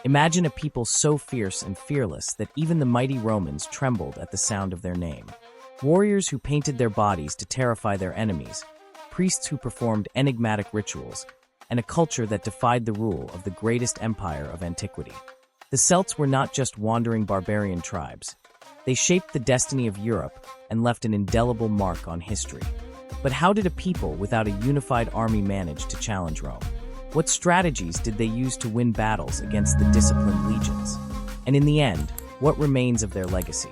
Imagine a people so fierce and fearless that even the mighty Romans trembled at the sound of their name. Warriors who painted their bodies to terrify their enemies, priests who performed enigmatic rituals, and a culture that defied the rule of the greatest empire of antiquity. The Celts were not just wandering barbarian tribes. They shaped the destiny of Europe and left an indelible mark on history. But how did a people without a unified army manage to challenge Rome? What strategies did they use to win battles against the disciplined legions? And in the end, what remains of their legacy?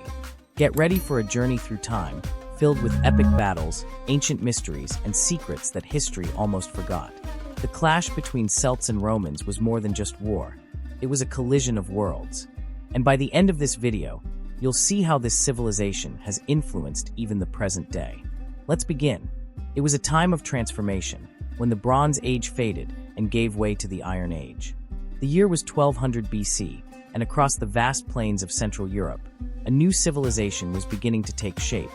Get ready for a journey through time, filled with epic battles, ancient mysteries, and secrets that history almost forgot. The clash between Celts and Romans was more than just war. It was a collision of worlds. And by the end of this video, you'll see how this civilization has influenced even the present day. Let's begin. It was a time of transformation, when the Bronze Age faded and gave way to the Iron Age. The year was 1200 BC, and across the vast plains of Central Europe, a new civilization was beginning to take shape,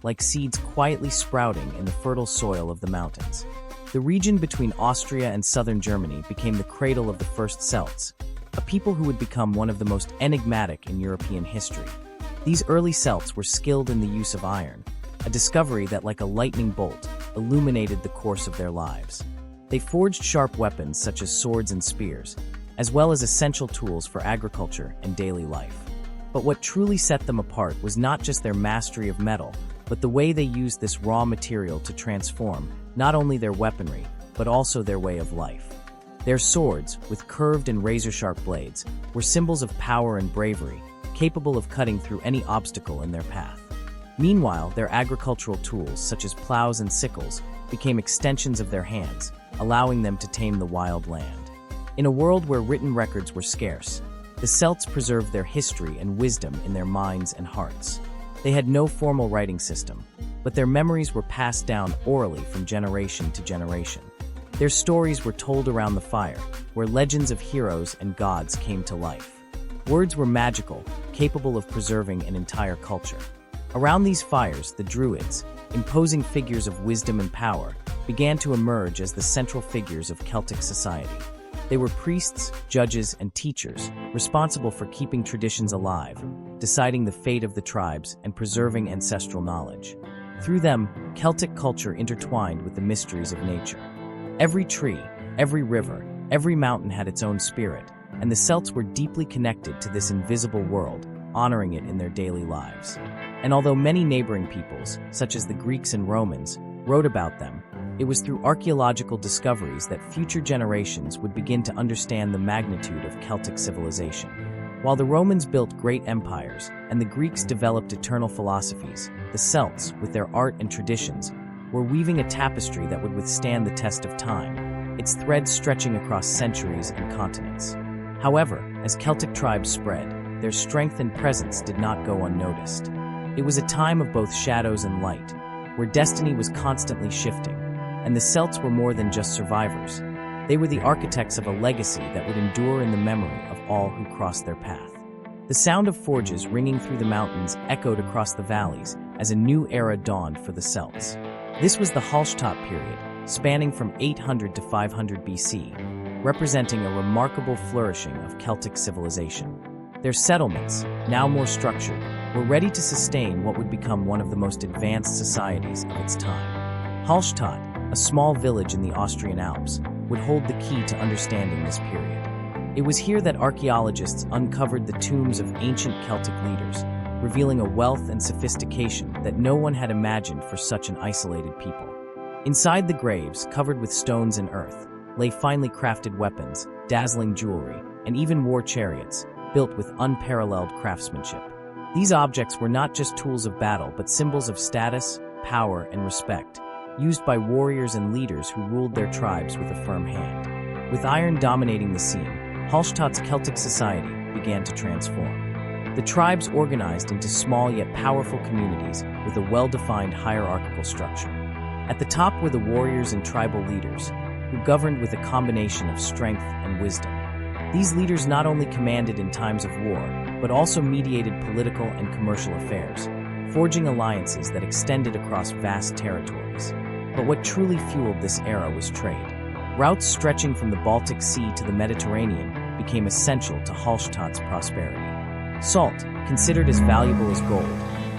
like seeds quietly sprouting in the fertile soil of the mountains. The region between Austria and southern Germany became the cradle of the first Celts, a people who would become one of the most enigmatic in European history. These early Celts were skilled in the use of iron, a discovery that, like a lightning bolt, illuminated the course of their lives. They forged sharp weapons such as swords and spears, as well as essential tools for agriculture and daily life. But what truly set them apart was not just their mastery of metal, but the way they used this raw material to transform not only their weaponry, but also their way of life. Their swords, with curved and razor-sharp blades, were symbols of power and bravery, capable of cutting through any obstacle in their path. Meanwhile, their agricultural tools, such as plows and sickles, became extensions of their hands, allowing them to tame the wild land. In a world where written records were scarce, the Celts preserved their history and wisdom in their minds and hearts. They had no formal writing system, but their memories were passed down orally from generation to generation. Their stories were told around the fire, where legends of heroes and gods came to life. Words were magical, capable of preserving an entire culture. Around these fires, the Druids, imposing figures of wisdom and power, began to emerge as the central figures of Celtic society. They were priests, judges, and teachers, responsible for keeping traditions alive, deciding the fate of the tribes, and preserving ancestral knowledge. Through them, Celtic culture intertwined with the mysteries of nature. Every tree, every river, every mountain had its own spirit, and the Celts were deeply connected to this invisible world, honoring it in their daily lives. And although many neighboring peoples, such as the Greeks and Romans, wrote about them, it was through archaeological discoveries that future generations would begin to understand the magnitude of Celtic civilization. While the Romans built great empires and the Greeks developed eternal philosophies, the Celts, with their art and traditions, were weaving a tapestry that would withstand the test of time, its threads stretching across centuries and continents. However, as Celtic tribes spread, their strength and presence did not go unnoticed. It was a time of both shadows and light, where destiny was constantly shifting, and the Celts were more than just survivors. They were the architects of a legacy that would endure in the memory of all who crossed their path. The sound of forges ringing through the mountains echoed across the valleys as a new era dawned for the Celts. This was the Hallstatt period, spanning from 800 to 500 BC, representing a remarkable flourishing of Celtic civilization. Their settlements, now more structured, were ready to sustain what would become one of the most advanced societies of its time. Hallstatt, a small village in the Austrian Alps, would hold the key to understanding this period. It was here that archaeologists uncovered the tombs of ancient Celtic leaders, revealing a wealth and sophistication that no one had imagined for such an isolated people. Inside the graves, covered with stones and earth, lay finely crafted weapons, dazzling jewelry, and even war chariots, built with unparalleled craftsmanship. These objects were not just tools of battle, but symbols of status, power, and respect, used by warriors and leaders who ruled their tribes with a firm hand. With iron dominating the scene, Hallstatt's Celtic society began to transform. The tribes organized into small yet powerful communities with a well-defined hierarchical structure. At the top were the warriors and tribal leaders, who governed with a combination of strength and wisdom. These leaders not only commanded in times of war, but also mediated political and commercial affairs, forging alliances that extended across vast territories. But what truly fueled this era was trade. Routes stretching from the Baltic Sea to the Mediterranean became essential to Hallstatt's prosperity. Salt, considered as valuable as gold,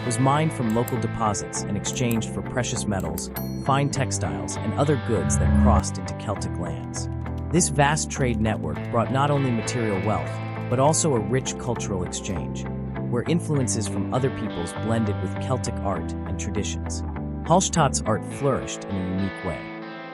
was mined from local deposits and exchanged for precious metals, fine textiles, and other goods that crossed into Celtic lands. This vast trade network brought not only material wealth, but also a rich cultural exchange, where influences from other peoples blended with Celtic art and traditions. Hallstatt's art flourished in a unique way.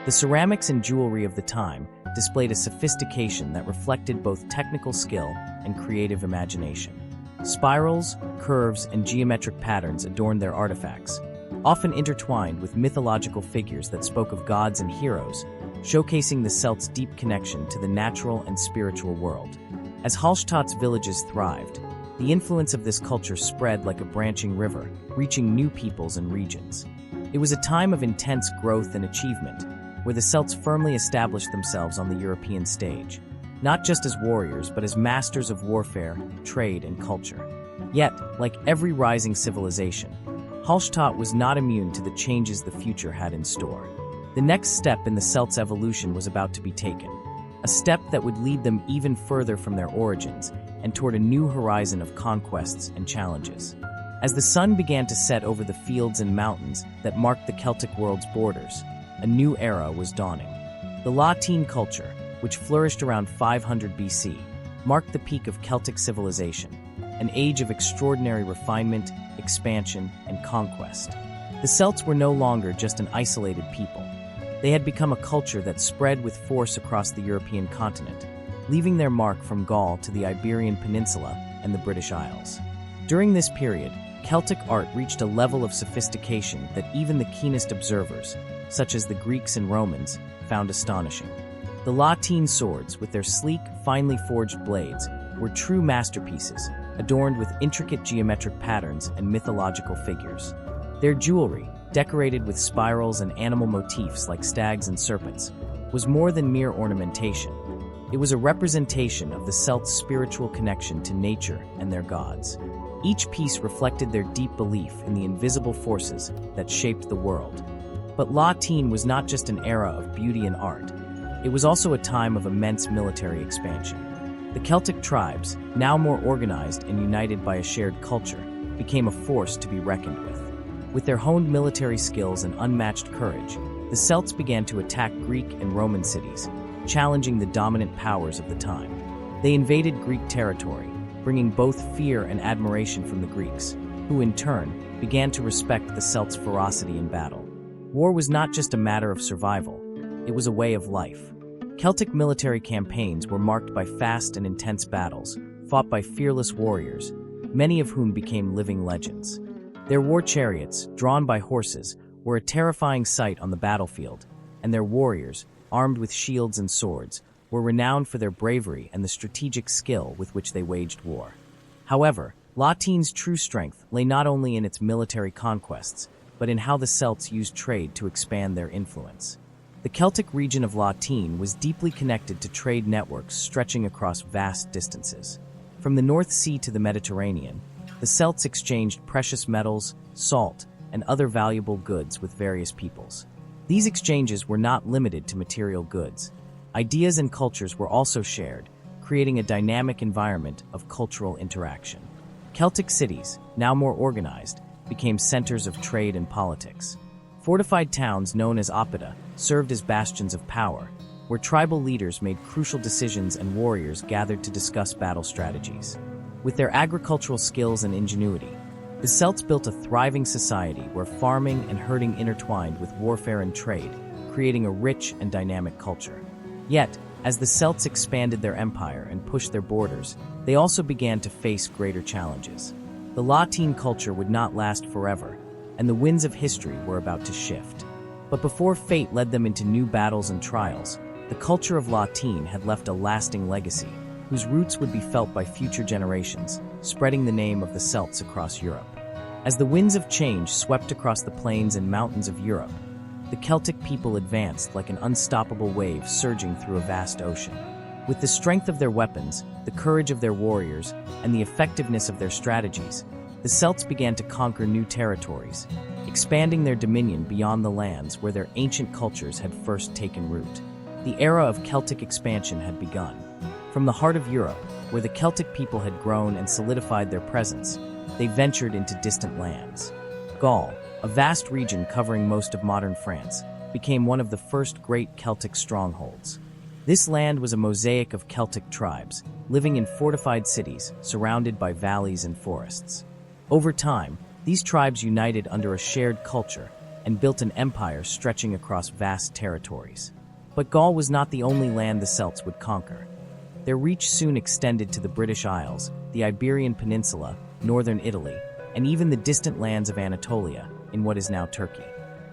The ceramics and jewelry of the time displayed a sophistication that reflected both technical skill and creative imagination. Spirals, curves, and geometric patterns adorned their artifacts, often intertwined with mythological figures that spoke of gods and heroes, showcasing the Celts' deep connection to the natural and spiritual world. As Hallstatt's villages thrived, the influence of this culture spread like a branching river, reaching new peoples and regions. It was a time of intense growth and achievement, where the Celts firmly established themselves on the European stage, not just as warriors but as masters of warfare, trade, and culture. Yet, like every rising civilization, Hallstatt was not immune to the changes the future had in store. The next step in the Celts' evolution was about to be taken, a step that would lead them even further from their origins and toward a new horizon of conquests and challenges. As the sun began to set over the fields and mountains that marked the Celtic world's borders, a new era was dawning. The Latine culture, which flourished around 500 BC, marked the peak of Celtic civilization, an age of extraordinary refinement, expansion, and conquest. The Celts were no longer just an isolated people. They had become a culture that spread with force across the European continent, leaving their mark from Gaul to the Iberian Peninsula and the British Isles. During this period, Celtic art reached a level of sophistication that even the keenest observers, such as the Greeks and Romans, found astonishing. The Latine swords, with their sleek, finely forged blades, were true masterpieces, adorned with intricate geometric patterns and mythological figures. Their jewelry, decorated with spirals and animal motifs like stags and serpents, was more than mere ornamentation. It was a representation of the Celts' spiritual connection to nature and their gods. Each piece reflected their deep belief in the invisible forces that shaped the world. But Latine was not just an era of beauty and art. It was also a time of immense military expansion. The Celtic tribes, now more organized and united by a shared culture, became a force to be reckoned with. With their honed military skills and unmatched courage, the Celts began to attack Greek and Roman cities, challenging the dominant powers of the time. They invaded Greek territory, bringing both fear and admiration from the Greeks, who in turn began to respect the Celts' ferocity in battle. War was not just a matter of survival, it was a way of life. Celtic military campaigns were marked by fast and intense battles, fought by fearless warriors, many of whom became living legends. Their war chariots, drawn by horses, were a terrifying sight on the battlefield, and their warriors, armed with shields and swords, were renowned for their bravery and the strategic skill with which they waged war. However, Latine's true strength lay not only in its military conquests, but in how the Celts used trade to expand their influence. The Celtic region of Latine was deeply connected to trade networks stretching across vast distances. From the North Sea to the Mediterranean, the Celts exchanged precious metals, salt, and other valuable goods with various peoples. These exchanges were not limited to material goods. Ideas and cultures were also shared, creating a dynamic environment of cultural interaction. Celtic cities, now more organized, became centers of trade and politics. Fortified towns known as oppida served as bastions of power, where tribal leaders made crucial decisions and warriors gathered to discuss battle strategies. With their agricultural skills and ingenuity, the Celts built a thriving society where farming and herding intertwined with warfare and trade, creating a rich and dynamic culture. Yet, as the Celts expanded their empire and pushed their borders, they also began to face greater challenges. The Latine culture would not last forever, and the winds of history were about to shift. But before fate led them into new battles and trials, the culture of Latine had left a lasting legacy, whose roots would be felt by future generations, spreading the name of the Celts across Europe. As the winds of change swept across the plains and mountains of Europe, the Celtic people advanced like an unstoppable wave surging through a vast ocean. With the strength of their weapons, the courage of their warriors, and the effectiveness of their strategies, the Celts began to conquer new territories, expanding their dominion beyond the lands where their ancient cultures had first taken root. The era of Celtic expansion had begun, From the heart of Europe, where the Celtic people had grown and solidified their presence, they ventured into distant lands. Gaul, a vast region covering most of modern France, became one of the first great Celtic strongholds. This land was a mosaic of Celtic tribes, living in fortified cities surrounded by valleys and forests. Over time, these tribes united under a shared culture and built an empire stretching across vast territories. But Gaul was not the only land the Celts would conquer. Their reach soon extended to the British Isles, the Iberian Peninsula, northern Italy, and even the distant lands of Anatolia, in what is now Turkey.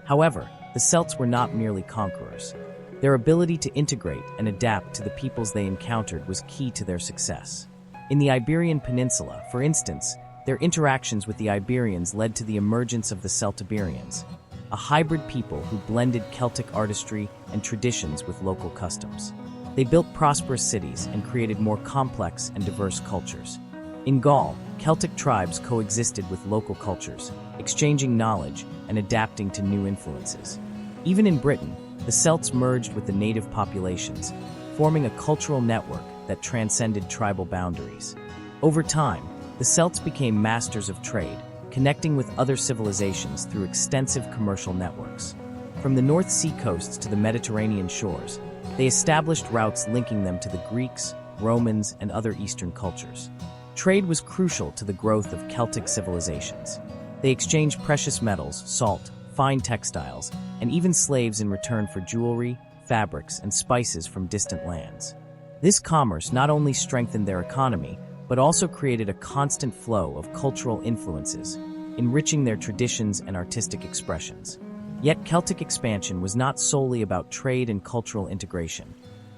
However, the Celts were not merely conquerors. Their ability to integrate and adapt to the peoples they encountered was key to their success. In the Iberian Peninsula, for instance, their interactions with the Iberians led to the emergence of the Celtiberians, a hybrid people who blended Celtic artistry and traditions with local customs. They built prosperous cities and created more complex and diverse cultures. In Gaul, Celtic tribes coexisted with local cultures, exchanging knowledge and adapting to new influences. Even in Britain, the Celts merged with the native populations, forming a cultural network that transcended tribal boundaries. Over time, the Celts became masters of trade, connecting with other civilizations through extensive commercial networks. From the North Sea coasts to the Mediterranean shores, they established routes linking them to the Greeks, Romans, and other Eastern cultures. Trade was crucial to the growth of Celtic civilizations. They exchanged precious metals, salt, fine textiles, and even slaves in return for jewelry, fabrics, and spices from distant lands. This commerce not only strengthened their economy, but also created a constant flow of cultural influences, enriching their traditions and artistic expressions. Yet Celtic expansion was not solely about trade and cultural integration.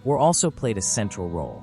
War also played a central role.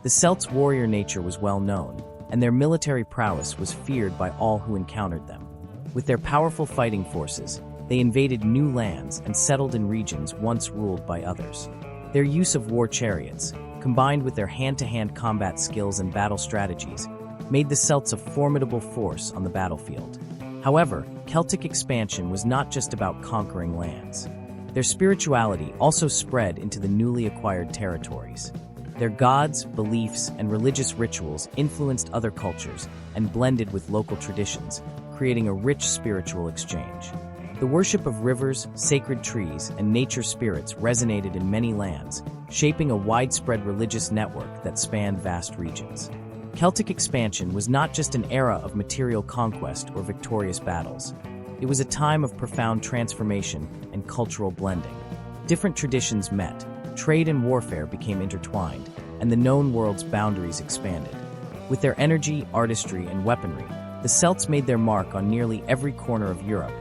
The Celts' warrior nature was well known, and their military prowess was feared by all who encountered them. With their powerful fighting forces, they invaded new lands and settled in regions once ruled by others. Their use of war chariots, combined with their hand-to-hand combat skills and battle strategies, made the Celts a formidable force on the battlefield. However, Celtic expansion was not just about conquering lands. Their spirituality also spread into the newly acquired territories. Their gods, beliefs, and religious rituals influenced other cultures and blended with local traditions, creating a rich spiritual exchange. The worship of rivers, sacred trees, and nature spirits resonated in many lands, shaping a widespread religious network that spanned vast regions. Celtic expansion was not just an era of material conquest or victorious battles. It was a time of profound transformation and cultural blending. Different traditions met, trade and warfare became intertwined, and the known world's boundaries expanded. With their energy, artistry, and weaponry, the Celts made their mark on nearly every corner of Europe,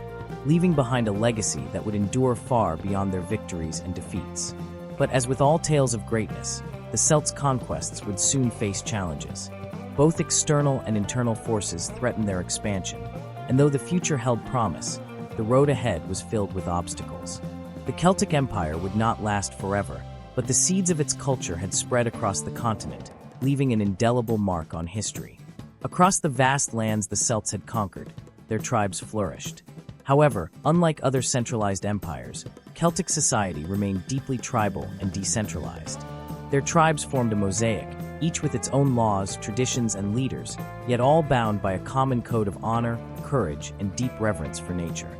leaving behind a legacy that would endure far beyond their victories and defeats. But as with all tales of greatness, the Celts' conquests would soon face challenges. Both external and internal forces threatened their expansion, and though the future held promise, the road ahead was filled with obstacles. The Celtic Empire would not last forever, but the seeds of its culture had spread across the continent, leaving an indelible mark on history. Across the vast lands the Celts had conquered, their tribes flourished. However, unlike other centralized empires, Celtic society remained deeply tribal and decentralized. Their tribes formed a mosaic, each with its own laws, traditions, and leaders, yet all bound by a common code of honor, courage, and deep reverence for nature.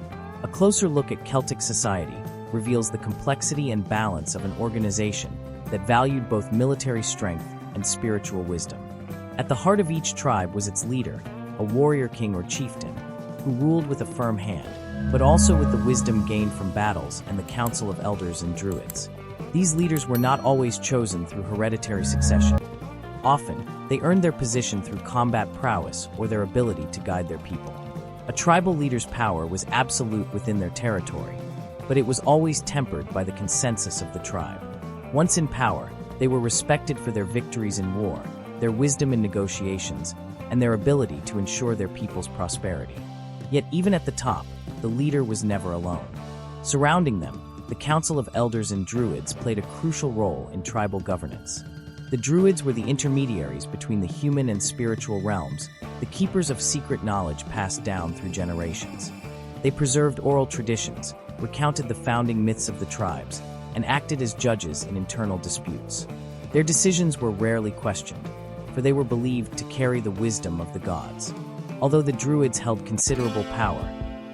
A closer look at Celtic society reveals the complexity and balance of an organization that valued both military strength and spiritual wisdom. At the heart of each tribe was its leader, a warrior king or chieftain, who ruled with a firm hand, but also with the wisdom gained from battles and the council of elders and druids. These leaders were not always chosen through hereditary succession. Often, they earned their position through combat prowess or their ability to guide their people. A tribal leader's power was absolute within their territory, but it was always tempered by the consensus of the tribe. Once in power, they were respected for their victories in war, their wisdom in negotiations, and their ability to ensure their people's prosperity. Yet even at the top, the leader was never alone. Surrounding them, the council of elders and druids played a crucial role in tribal governance. The druids were the intermediaries between the human and spiritual realms, the keepers of secret knowledge passed down through generations. They preserved oral traditions, recounted the founding myths of the tribes, and acted as judges in internal disputes. Their decisions were rarely questioned, for they were believed to carry the wisdom of the gods. Although the Druids held considerable power,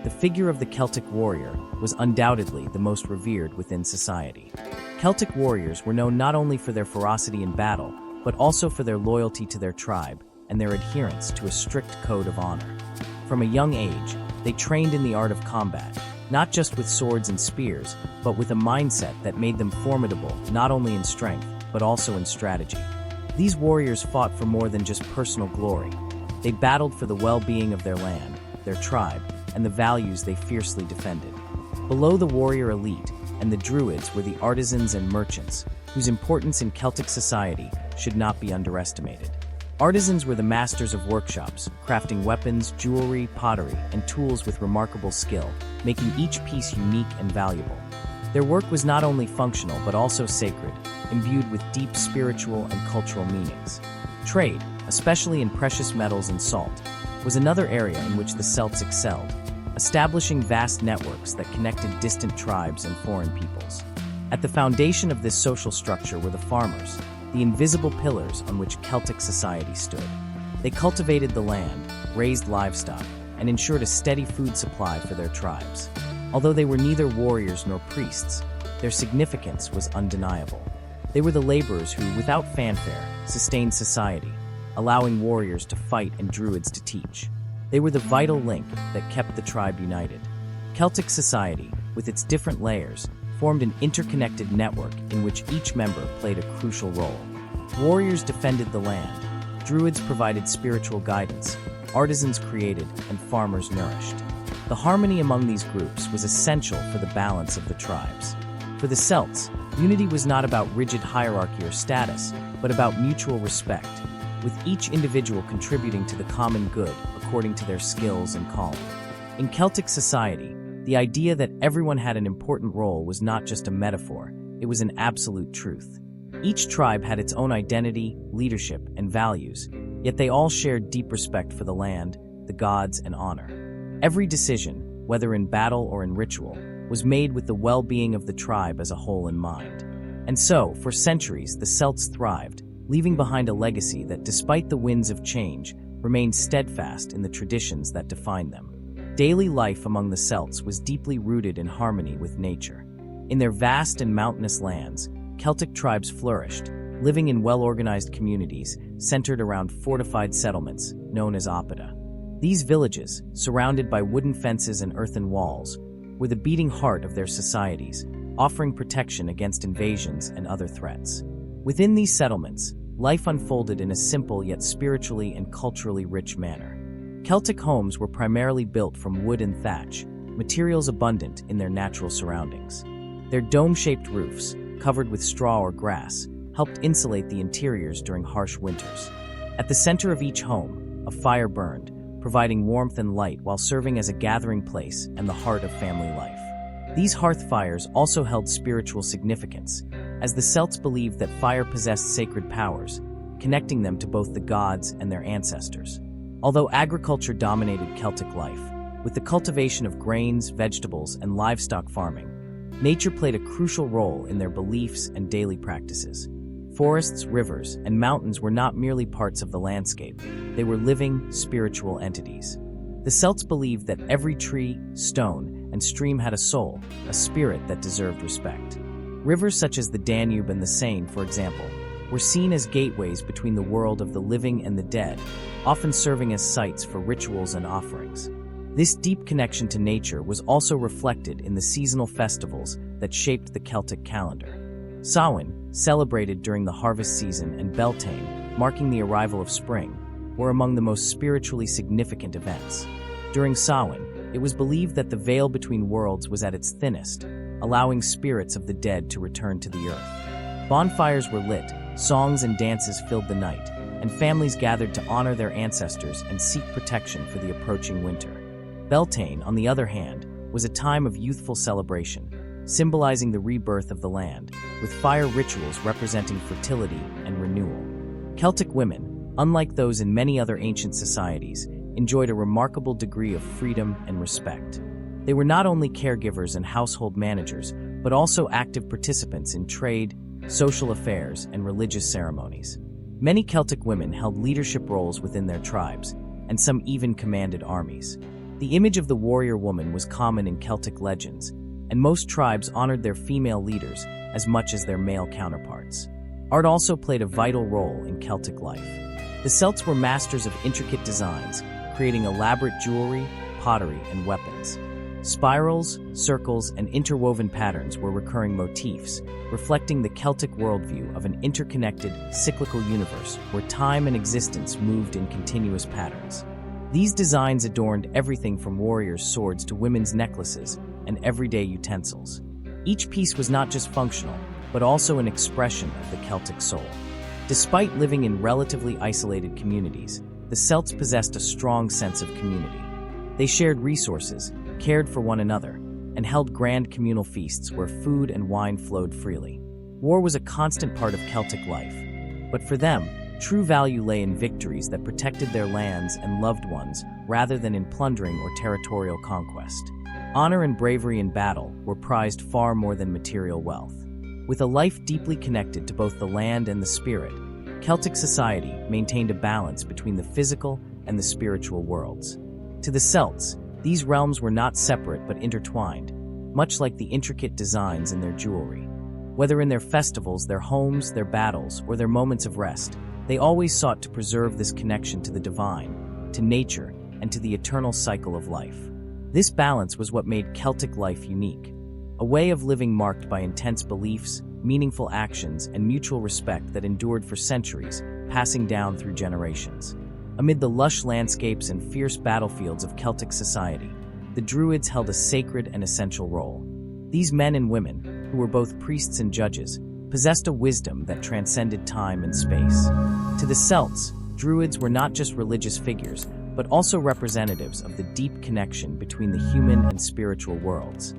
the figure of the Celtic warrior was undoubtedly the most revered within society. Celtic warriors were known not only for their ferocity in battle, but also for their loyalty to their tribe and their adherence to a strict code of honor. From a young age, they trained in the art of combat, not just with swords and spears, but with a mindset that made them formidable not only in strength, but also in strategy. These warriors fought for more than just personal glory. They battled for the well-being of their land, their tribe, and the values they fiercely defended. Below the warrior elite and the Druids were the artisans and merchants, whose importance in Celtic society should not be underestimated. Artisans were the masters of workshops, crafting weapons, jewelry, pottery, and tools with remarkable skill, making each piece unique and valuable. Their work was not only functional but also sacred, imbued with deep spiritual and cultural meanings. Trade, especially in precious metals and salt, was another area in which the Celts excelled, establishing vast networks that connected distant tribes and foreign peoples. At the foundation of this social structure were the farmers, the invisible pillars on which Celtic society stood. They cultivated the land, raised livestock, and ensured a steady food supply for their tribes. Although they were neither warriors nor priests, their significance was undeniable. They were the laborers who, without fanfare, sustained society, allowing warriors to fight and druids to teach. They were the vital link that kept the tribe united. Celtic society, with its different layers, formed an interconnected network in which each member played a crucial role. Warriors defended the land, druids provided spiritual guidance, artisans created, and farmers nourished. The harmony among these groups was essential for the balance of the tribes. For the Celts, unity was not about rigid hierarchy or status, but about mutual respect, with each individual contributing to the common good according to their skills and calling. In Celtic society, the idea that everyone had an important role was not just a metaphor, it was an absolute truth. Each tribe had its own identity, leadership, and values, yet they all shared deep respect for the land, the gods, and honor. Every decision, whether in battle or in ritual, was made with the well-being of the tribe as a whole in mind. And so, for centuries, the Celts thrived, leaving behind a legacy that, despite the winds of change, remained steadfast in the traditions that defined them. Daily life among the Celts was deeply rooted in harmony with nature. In their vast and mountainous lands, Celtic tribes flourished, living in well-organized communities centered around fortified settlements known as oppida. These villages, surrounded by wooden fences and earthen walls, were the beating heart of their societies, offering protection against invasions and other threats. Within these settlements, life unfolded in a simple yet spiritually and culturally rich manner. Celtic homes were primarily built from wood and thatch, materials abundant in their natural surroundings. Their dome-shaped roofs, covered with straw or grass, helped insulate the interiors during harsh winters. At the center of each home, a fire burned, providing warmth and light while serving as a gathering place and the heart of family life. These hearth fires also held spiritual significance, as the Celts believed that fire possessed sacred powers, connecting them to both the gods and their ancestors. Although agriculture dominated Celtic life, with the cultivation of grains, vegetables, and livestock farming, nature played a crucial role in their beliefs and daily practices. Forests, rivers, and mountains were not merely parts of the landscape, they were living, spiritual entities. The Celts believed that every tree, stone, and stream had a soul, a spirit that deserved respect. Rivers such as the Danube and the Seine, for example, were seen as gateways between the world of the living and the dead, often serving as sites for rituals and offerings. This deep connection to nature was also reflected in the seasonal festivals that shaped the Celtic calendar. Samhain, celebrated during the harvest season, and Beltane, marking the arrival of spring, were among the most spiritually significant events. During Samhain, it was believed that the veil between worlds was at its thinnest, allowing spirits of the dead to return to the earth. Bonfires were lit, songs and dances filled the night, and families gathered to honor their ancestors and seek protection for the approaching winter. Beltane, on the other hand, was a time of youthful celebration, symbolizing the rebirth of the land, with fire rituals representing fertility and renewal. Celtic women, unlike those in many other ancient societies, enjoyed a remarkable degree of freedom and respect. They were not only caregivers and household managers, but also active participants in trade, social affairs, and religious ceremonies. Many Celtic women held leadership roles within their tribes, and some even commanded armies. The image of the warrior woman was common in Celtic legends, and most tribes honored their female leaders as much as their male counterparts. Art also played a vital role in Celtic life. The Celts were masters of intricate designs, creating elaborate jewelry, pottery, and weapons. Spirals, circles, and interwoven patterns were recurring motifs, reflecting the Celtic worldview of an interconnected, cyclical universe where time and existence moved in continuous patterns. These designs adorned everything from warriors' swords to women's necklaces and everyday utensils. Each piece was not just functional, but also an expression of the Celtic soul. Despite living in relatively isolated communities, the Celts possessed a strong sense of community. They shared resources, cared for one another, and held grand communal feasts where food and wine flowed freely. War was a constant part of Celtic life, but for them, true value lay in victories that protected their lands and loved ones rather than in plundering or territorial conquest. Honor and bravery in battle were prized far more than material wealth. With a life deeply connected to both the land and the spirit, Celtic society maintained a balance between the physical and the spiritual worlds. To the Celts, these realms were not separate but intertwined, much like the intricate designs in their jewelry. Whether in their festivals, their homes, their battles, or their moments of rest, they always sought to preserve this connection to the divine, to nature, and to the eternal cycle of life. This balance was what made Celtic life unique, a way of living marked by intense beliefs, meaningful actions, and mutual respect that endured for centuries, passing down through generations. Amid the lush landscapes and fierce battlefields of Celtic society, the Druids held a sacred and essential role. These men and women, who were both priests and judges, possessed a wisdom that transcended time and space. To the Celts, Druids were not just religious figures, but also representatives of the deep connection between the human and spiritual worlds.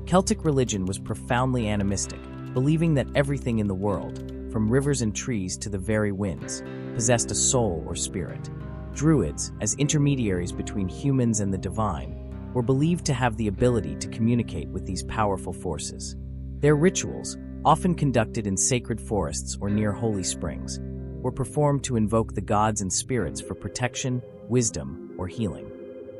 Celtic religion was profoundly animistic, believing that everything in the world, from rivers and trees to the very winds, possessed a soul or spirit. Druids, as intermediaries between humans and the divine, were believed to have the ability to communicate with these powerful forces. Their rituals, often conducted in sacred forests or near holy springs, were performed to invoke the gods and spirits for protection, wisdom, or healing.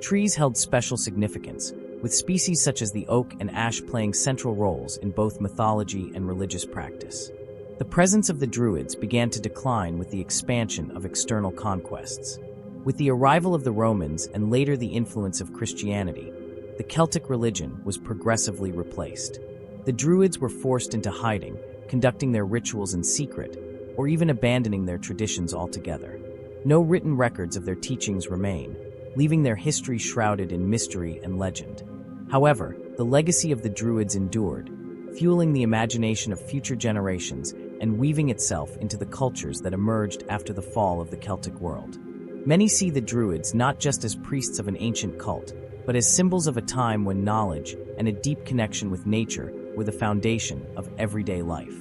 Trees held special significance, with species such as the oak and ash playing central roles in both mythology and religious practice. The presence of the Druids began to decline with the expansion of external conquests. With the arrival of the Romans and later the influence of Christianity, the Celtic religion was progressively replaced. The Druids were forced into hiding, conducting their rituals in secret, or even abandoning their traditions altogether. No written records of their teachings remain, leaving their history shrouded in mystery and legend. However, the legacy of the Druids endured, fueling the imagination of future generations and weaving itself into the cultures that emerged after the fall of the Celtic world. Many see the Druids not just as priests of an ancient cult, but as symbols of a time when knowledge and a deep connection with nature were the foundation of everyday life.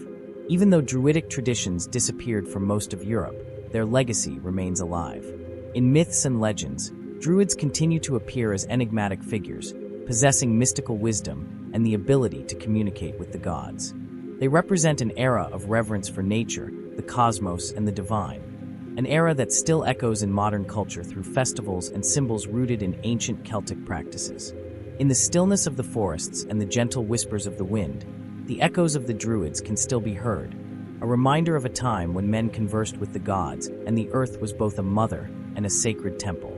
Even though Druidic traditions disappeared from most of Europe, their legacy remains alive. In myths and legends, Druids continue to appear as enigmatic figures, possessing mystical wisdom and the ability to communicate with the gods. They represent an era of reverence for nature, the cosmos, and the divine, an era that still echoes in modern culture through festivals and symbols rooted in ancient Celtic practices. In the stillness of the forests and the gentle whispers of the wind, the echoes of the Druids can still be heard, a reminder of a time when men conversed with the gods and the earth was both a mother and a sacred temple.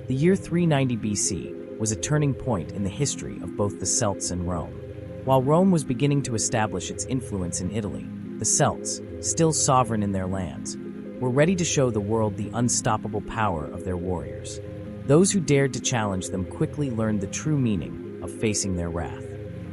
The year 390 BC was a turning point in the history of both the Celts and Rome. While Rome was beginning to establish its influence in Italy, the Celts, still sovereign in their lands, were ready to show the world the unstoppable power of their warriors. Those who dared to challenge them quickly learned the true meaning of facing their wrath.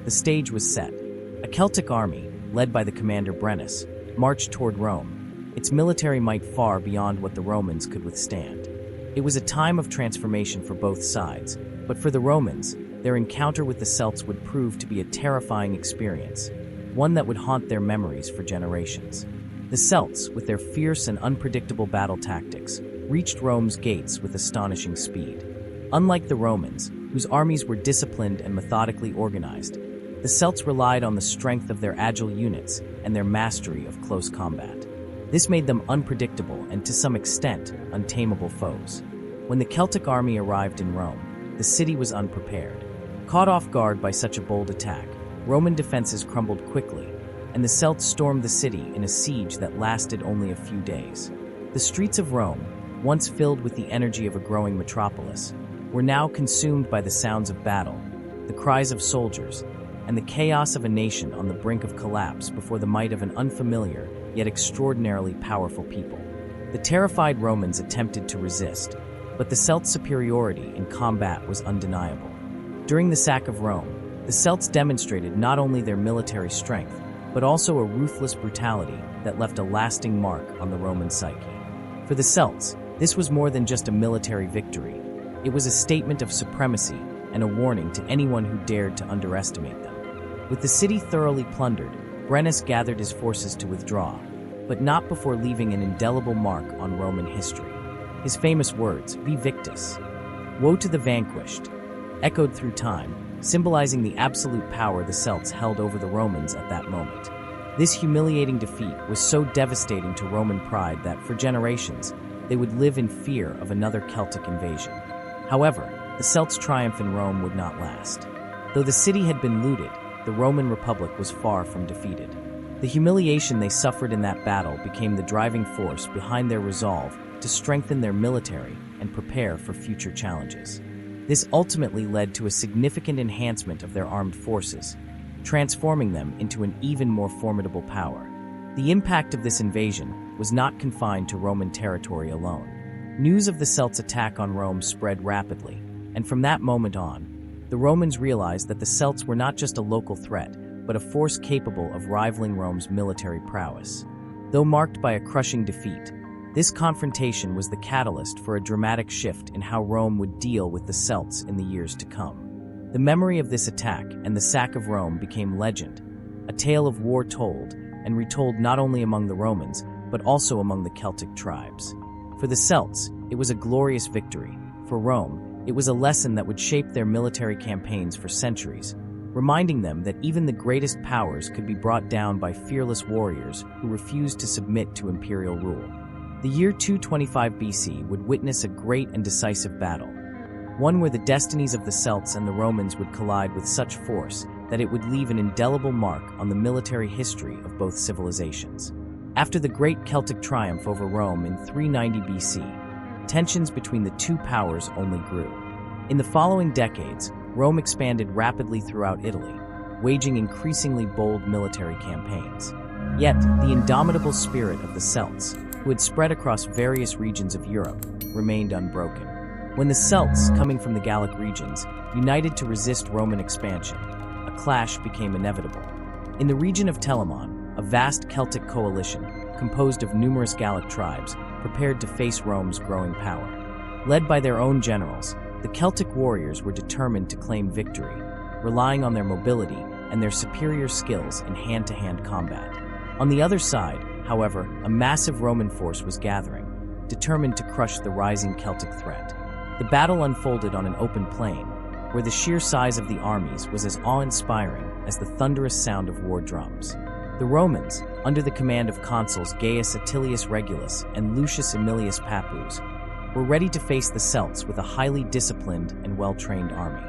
The stage was set. A Celtic army, led by the commander Brennus, marched toward Rome, its military might far beyond what the Romans could withstand. It was a time of transformation for both sides, but for the Romans, their encounter with the Celts would prove to be a terrifying experience, one that would haunt their memories for generations. The Celts, with their fierce and unpredictable battle tactics, reached Rome's gates with astonishing speed. Unlike the Romans, whose armies were disciplined and methodically organized, The Celts relied on the strength of their agile units and their mastery of close combat. This made them unpredictable and, to some extent, untamable foes. When the Celtic army arrived in Rome, the city was unprepared. Caught off guard by such a bold attack, Roman defenses crumbled quickly, and the Celts stormed the city in a siege that lasted only a few days. The streets of Rome, once filled with the energy of a growing metropolis, were now consumed by the sounds of battle, the cries of soldiers, and the chaos of a nation on the brink of collapse before the might of an unfamiliar yet extraordinarily powerful people. The terrified Romans attempted to resist, but the Celts' superiority in combat was undeniable. During the sack of Rome, the Celts demonstrated not only their military strength, but also a ruthless brutality that left a lasting mark on the Roman psyche. For the Celts, this was more than just a military victory. It was a statement of supremacy and a warning to anyone who dared to underestimate them. With the city thoroughly plundered, Brennus gathered his forces to withdraw, but not before leaving an indelible mark on Roman history. His famous words, "Vi victis," "Woe to the vanquished," echoed through time, symbolizing the absolute power the Celts held over the Romans at that moment. This humiliating defeat was so devastating to Roman pride that, for generations, they would live in fear of another Celtic invasion. However, the Celts' triumph in Rome would not last. Though the city had been looted, the Roman Republic was far from defeated. The humiliation they suffered in that battle became the driving force behind their resolve to strengthen their military and prepare for future challenges. This ultimately led to a significant enhancement of their armed forces, transforming them into an even more formidable power. The impact of this invasion was not confined to Roman territory alone. News of the Celts' attack on Rome spread rapidly, and from that moment on, the Romans realized that the Celts were not just a local threat, but a force capable of rivaling Rome's military prowess. Though marked by a crushing defeat, this confrontation was the catalyst for a dramatic shift in how Rome would deal with the Celts in the years to come. The memory of this attack and the sack of Rome became legend, a tale of war told and retold not only among the Romans, but also among the Celtic tribes. For the Celts, it was a glorious victory. For Rome, it was a lesson that would shape their military campaigns for centuries, reminding them that even the greatest powers could be brought down by fearless warriors who refused to submit to imperial rule. The year 225 BC would witness a great and decisive battle, one where the destinies of the Celts and the Romans would collide with such force that it would leave an indelible mark on the military history of both civilizations. After the great Celtic triumph over Rome in 390 BC, tensions between the two powers only grew. In the following decades, Rome expanded rapidly throughout Italy, waging increasingly bold military campaigns. Yet, the indomitable spirit of the Celts, who had spread across various regions of Europe, remained unbroken. When the Celts, coming from the Gallic regions, united to resist Roman expansion, a clash became inevitable. In the region of Telamon, a vast Celtic coalition, composed of numerous Gallic tribes, prepared to face Rome's growing power. Led by their own generals, the Celtic warriors were determined to claim victory, relying on their mobility and their superior skills in hand-to-hand combat. On the other side, however, a massive Roman force was gathering, determined to crush the rising Celtic threat. The battle unfolded on an open plain, where the sheer size of the armies was as awe-inspiring as the thunderous sound of war drums. The Romans, under the command of consuls Gaius Atilius Regulus and Lucius Aemilius Pappus, were ready to face the Celts with a highly disciplined and well-trained army.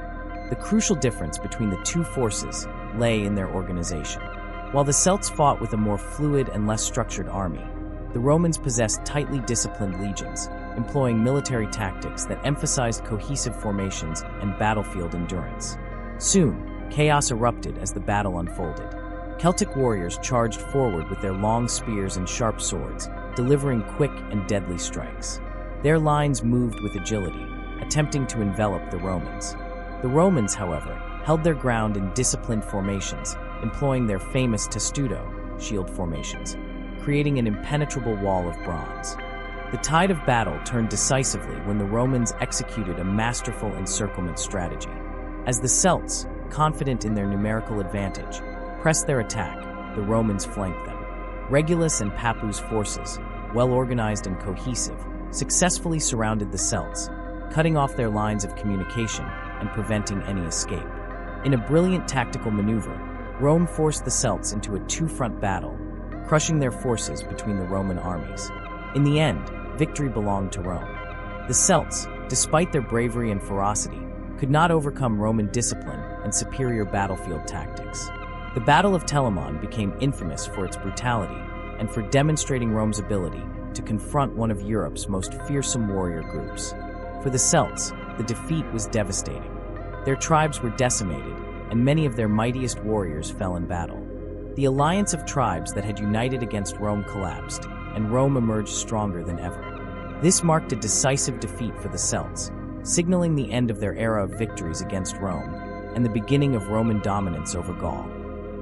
The crucial difference between the two forces lay in their organization. While the Celts fought with a more fluid and less structured army, the Romans possessed tightly disciplined legions, employing military tactics that emphasized cohesive formations and battlefield endurance. Soon, chaos erupted as the battle unfolded. Celtic warriors charged forward with their long spears and sharp swords, delivering quick and deadly strikes. Their lines moved with agility, attempting to envelop the Romans. The Romans, however, held their ground in disciplined formations, employing their famous testudo, shield formations, creating an impenetrable wall of bronze. The tide of battle turned decisively when the Romans executed a masterful encirclement strategy. As the Celts, confident in their numerical advantage, pressed their attack, the Romans flanked them. Regulus and Pappus' forces, well-organized and cohesive, successfully surrounded the Celts, cutting off their lines of communication and preventing any escape. In a brilliant tactical maneuver, Rome forced the Celts into a two-front battle, crushing their forces between the Roman armies. In the end, victory belonged to Rome. The Celts, despite their bravery and ferocity, could not overcome Roman discipline and superior battlefield tactics. The Battle of Telamon became infamous for its brutality and for demonstrating Rome's ability to confront one of Europe's most fearsome warrior groups. For the Celts, the defeat was devastating. Their tribes were decimated, and many of their mightiest warriors fell in battle. The alliance of tribes that had united against Rome collapsed, and Rome emerged stronger than ever. This marked a decisive defeat for the Celts, signaling the end of their era of victories against Rome and the beginning of Roman dominance over Gaul.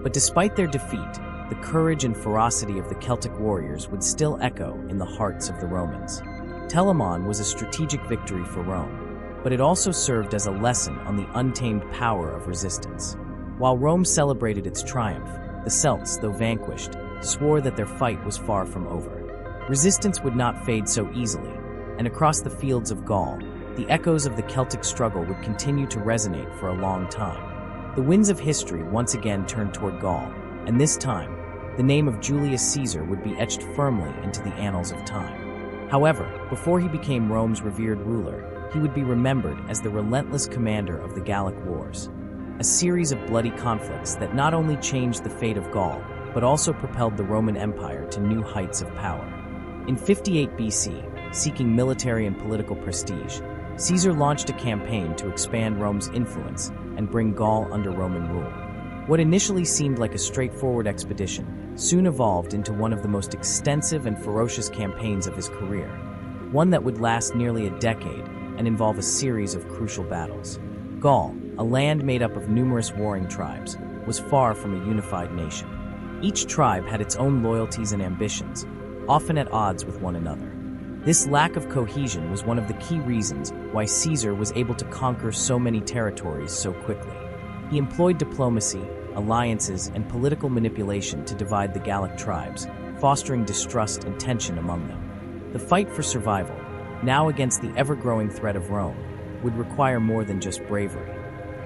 But despite their defeat, the courage and ferocity of the Celtic warriors would still echo in the hearts of the Romans. Telamon was a strategic victory for Rome, but it also served as a lesson on the untamed power of resistance. While Rome celebrated its triumph, the Celts, though vanquished, swore that their fight was far from over. Resistance would not fade so easily, and across the fields of Gaul, the echoes of the Celtic struggle would continue to resonate for a long time. The winds of history once again turned toward Gaul, and this time, the name of Julius Caesar would be etched firmly into the annals of time. However, before he became Rome's revered ruler, he would be remembered as the relentless commander of the Gallic Wars, a series of bloody conflicts that not only changed the fate of Gaul, but also propelled the Roman Empire to new heights of power. In 58 BC, seeking military and political prestige, Caesar launched a campaign to expand Rome's influence and bring Gaul under Roman rule. What initially seemed like a straightforward expedition soon evolved into one of the most extensive and ferocious campaigns of his career, one that would last nearly a decade and involve a series of crucial battles. Gaul, a land made up of numerous warring tribes, was far from a unified nation. Each tribe had its own loyalties and ambitions, often at odds with one another. This lack of cohesion was one of the key reasons why Caesar was able to conquer so many territories so quickly. He employed diplomacy, alliances, and political manipulation to divide the Gallic tribes, fostering distrust and tension among them. The fight for survival, now against the ever-growing threat of Rome, would require more than just bravery.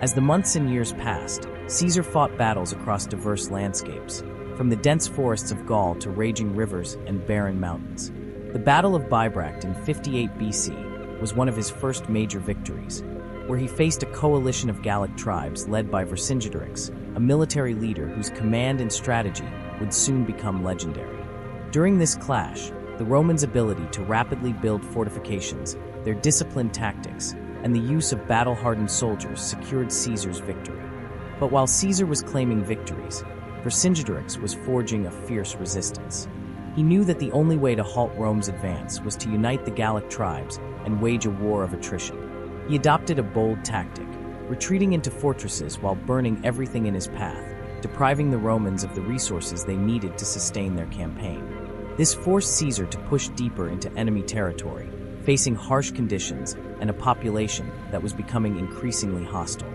As the months and years passed, Caesar fought battles across diverse landscapes, from the dense forests of Gaul to raging rivers and barren mountains. The Battle of Bibracte in 58 BC was one of his first major victories, where he faced a coalition of Gallic tribes led by Vercingetorix, a military leader whose command and strategy would soon become legendary. During this clash, the Romans' ability to rapidly build fortifications, their disciplined tactics, and the use of battle-hardened soldiers secured Caesar's victory. But while Caesar was claiming victories, Vercingetorix was forging a fierce resistance. He knew that the only way to halt Rome's advance was to unite the Gallic tribes and wage a war of attrition. He adopted a bold tactic, retreating into fortresses while burning everything in his path, depriving the Romans of the resources they needed to sustain their campaign. This forced Caesar to push deeper into enemy territory, facing harsh conditions and a population that was becoming increasingly hostile.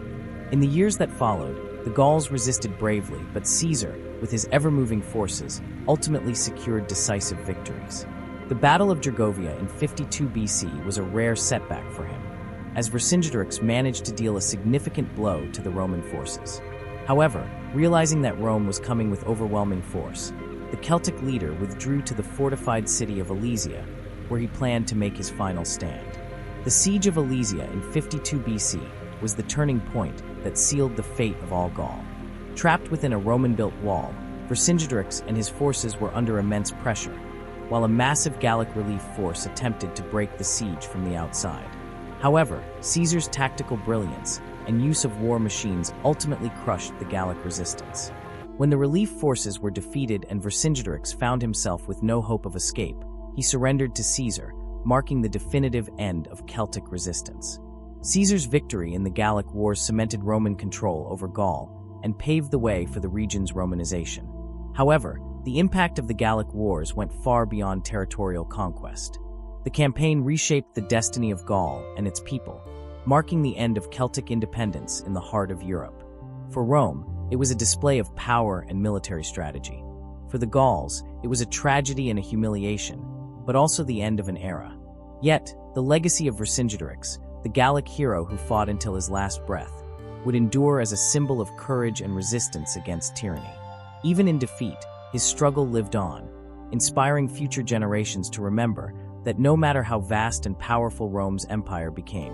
In the years that followed, the Gauls resisted bravely, but Caesar, with his ever-moving forces, ultimately secured decisive victories. The Battle of Gergovia in 52 BC was a rare setback for him, as Vercingetorix managed to deal a significant blow to the Roman forces. However, realizing that Rome was coming with overwhelming force, the Celtic leader withdrew to the fortified city of Alesia, where he planned to make his final stand. The Siege of Alesia in 52 BC was the turning point that sealed the fate of all Gaul. Trapped within a Roman-built wall, Vercingetorix and his forces were under immense pressure, while a massive Gallic relief force attempted to break the siege from the outside. However, Caesar's tactical brilliance and use of war machines ultimately crushed the Gallic resistance. When the relief forces were defeated and Vercingetorix found himself with no hope of escape, he surrendered to Caesar, marking the definitive end of Celtic resistance. Caesar's victory in the Gallic Wars cemented Roman control over Gaul and paved the way for the region's Romanization. However, the impact of the Gallic Wars went far beyond territorial conquest. The campaign reshaped the destiny of Gaul and its people, marking the end of Celtic independence in the heart of Europe. For Rome, it was a display of power and military strategy. For the Gauls, it was a tragedy and a humiliation, but also the end of an era. Yet, the legacy of Vercingetorix, the Gallic hero who fought until his last breath, would endure as a symbol of courage and resistance against tyranny. Even in defeat, his struggle lived on, inspiring future generations to remember that no matter how vast and powerful Rome's empire became,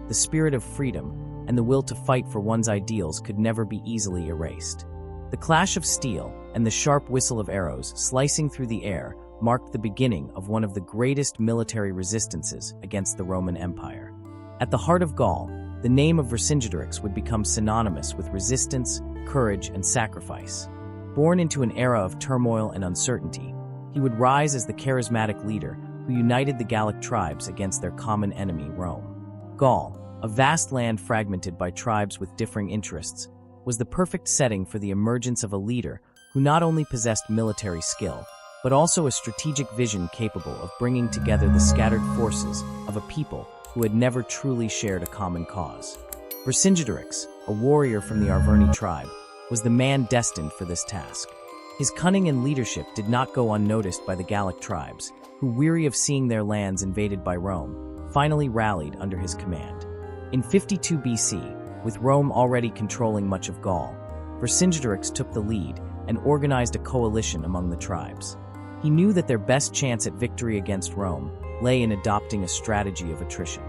the spirit of freedom and the will to fight for one's ideals could never be easily erased. The clash of steel and the sharp whistle of arrows slicing through the air marked the beginning of one of the greatest military resistances against the Roman Empire. At the heart of Gaul, the name of Vercingetorix would become synonymous with resistance, courage, and sacrifice. Born into an era of turmoil and uncertainty, he would rise as the charismatic leader who united the Gallic tribes against their common enemy, Rome. Gaul, a vast land fragmented by tribes with differing interests, was the perfect setting for the emergence of a leader who not only possessed military skill, but also a strategic vision capable of bringing together the scattered forces of a people who had never truly shared a common cause. Vercingetorix, a warrior from the Arverni tribe, was the man destined for this task. His cunning and leadership did not go unnoticed by the Gallic tribes, who, weary of seeing their lands invaded by Rome, finally rallied under his command. In 52 BC, with Rome already controlling much of Gaul, Vercingetorix took the lead and organized a coalition among the tribes. He knew that their best chance at victory against Rome lay in adopting a strategy of attrition.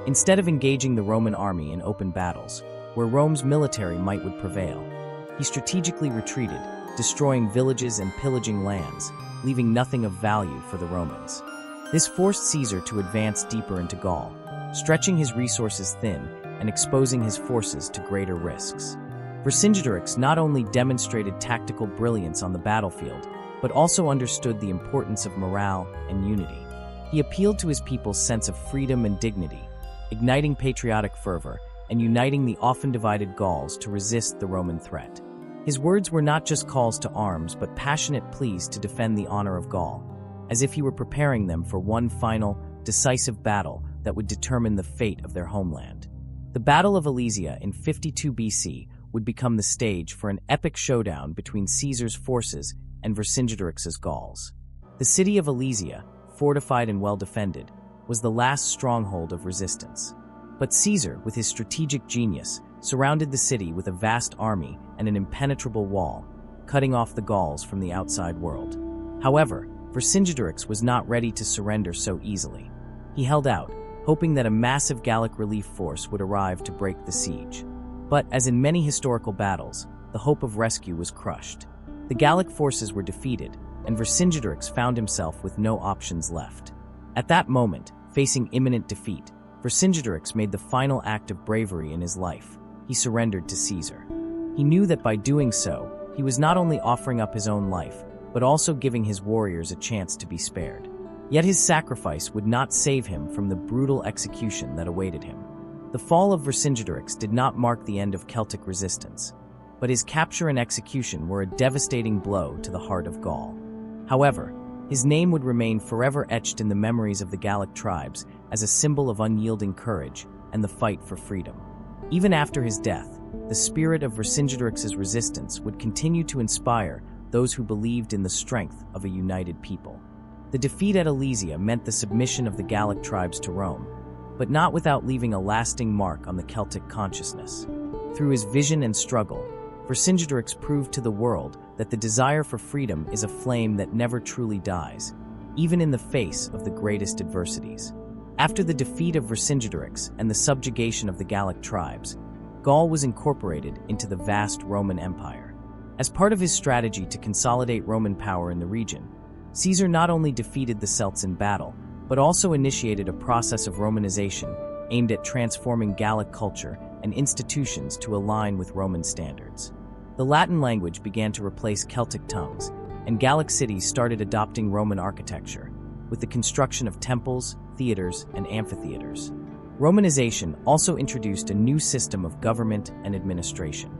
Instead of engaging the Roman army in open battles, where Rome's military might would prevail, he strategically retreated, destroying villages and pillaging lands, leaving nothing of value for the Romans. This forced Caesar to advance deeper into Gaul, stretching his resources thin and exposing his forces to greater risks. Vercingetorix not only demonstrated tactical brilliance on the battlefield, but also understood the importance of morale and unity. He appealed to his people's sense of freedom and dignity, igniting patriotic fervor and uniting the often divided Gauls to resist the Roman threat. His words were not just calls to arms, but passionate pleas to defend the honor of Gaul, as if he were preparing them for one final, decisive battle that would determine the fate of their homeland. The Battle of Alesia in 52 BC would become the stage for an epic showdown between Caesar's forces and Vercingetorix's Gauls. The city of Alesia, fortified and well-defended, was the last stronghold of resistance. But Caesar, with his strategic genius, surrounded the city with a vast army and an impenetrable wall, cutting off the Gauls from the outside world. However, Vercingetorix was not ready to surrender so easily. He held out, hoping that a massive Gallic relief force would arrive to break the siege. But, as in many historical battles, the hope of rescue was crushed. The Gallic forces were defeated, and Vercingetorix found himself with no options left. At that moment, facing imminent defeat, Vercingetorix made the final act of bravery in his life. He surrendered to Caesar. He knew that by doing so, he was not only offering up his own life, but also giving his warriors a chance to be spared. Yet his sacrifice would not save him from the brutal execution that awaited him. The fall of Vercingetorix did not mark the end of Celtic resistance, but his capture and execution were a devastating blow to the heart of Gaul. However, his name would remain forever etched in the memories of the Gallic tribes as a symbol of unyielding courage and the fight for freedom. Even after his death, the spirit of Vercingetorix's resistance would continue to inspire those who believed in the strength of a united people. The defeat at Alesia meant the submission of the Gallic tribes to Rome, but not without leaving a lasting mark on the Celtic consciousness. Through his vision and struggle, Vercingetorix proved to the world that the desire for freedom is a flame that never truly dies, even in the face of the greatest adversities. After the defeat of Vercingetorix and the subjugation of the Gallic tribes, Gaul was incorporated into the vast Roman Empire. As part of his strategy to consolidate Roman power in the region, Caesar not only defeated the Celts in battle, but also initiated a process of Romanization aimed at transforming Gallic culture and institutions to align with Roman standards. The Latin language began to replace Celtic tongues, and Gallic cities started adopting Roman architecture, with the construction of temples, theaters, and amphitheaters. Romanization also introduced a new system of government and administration.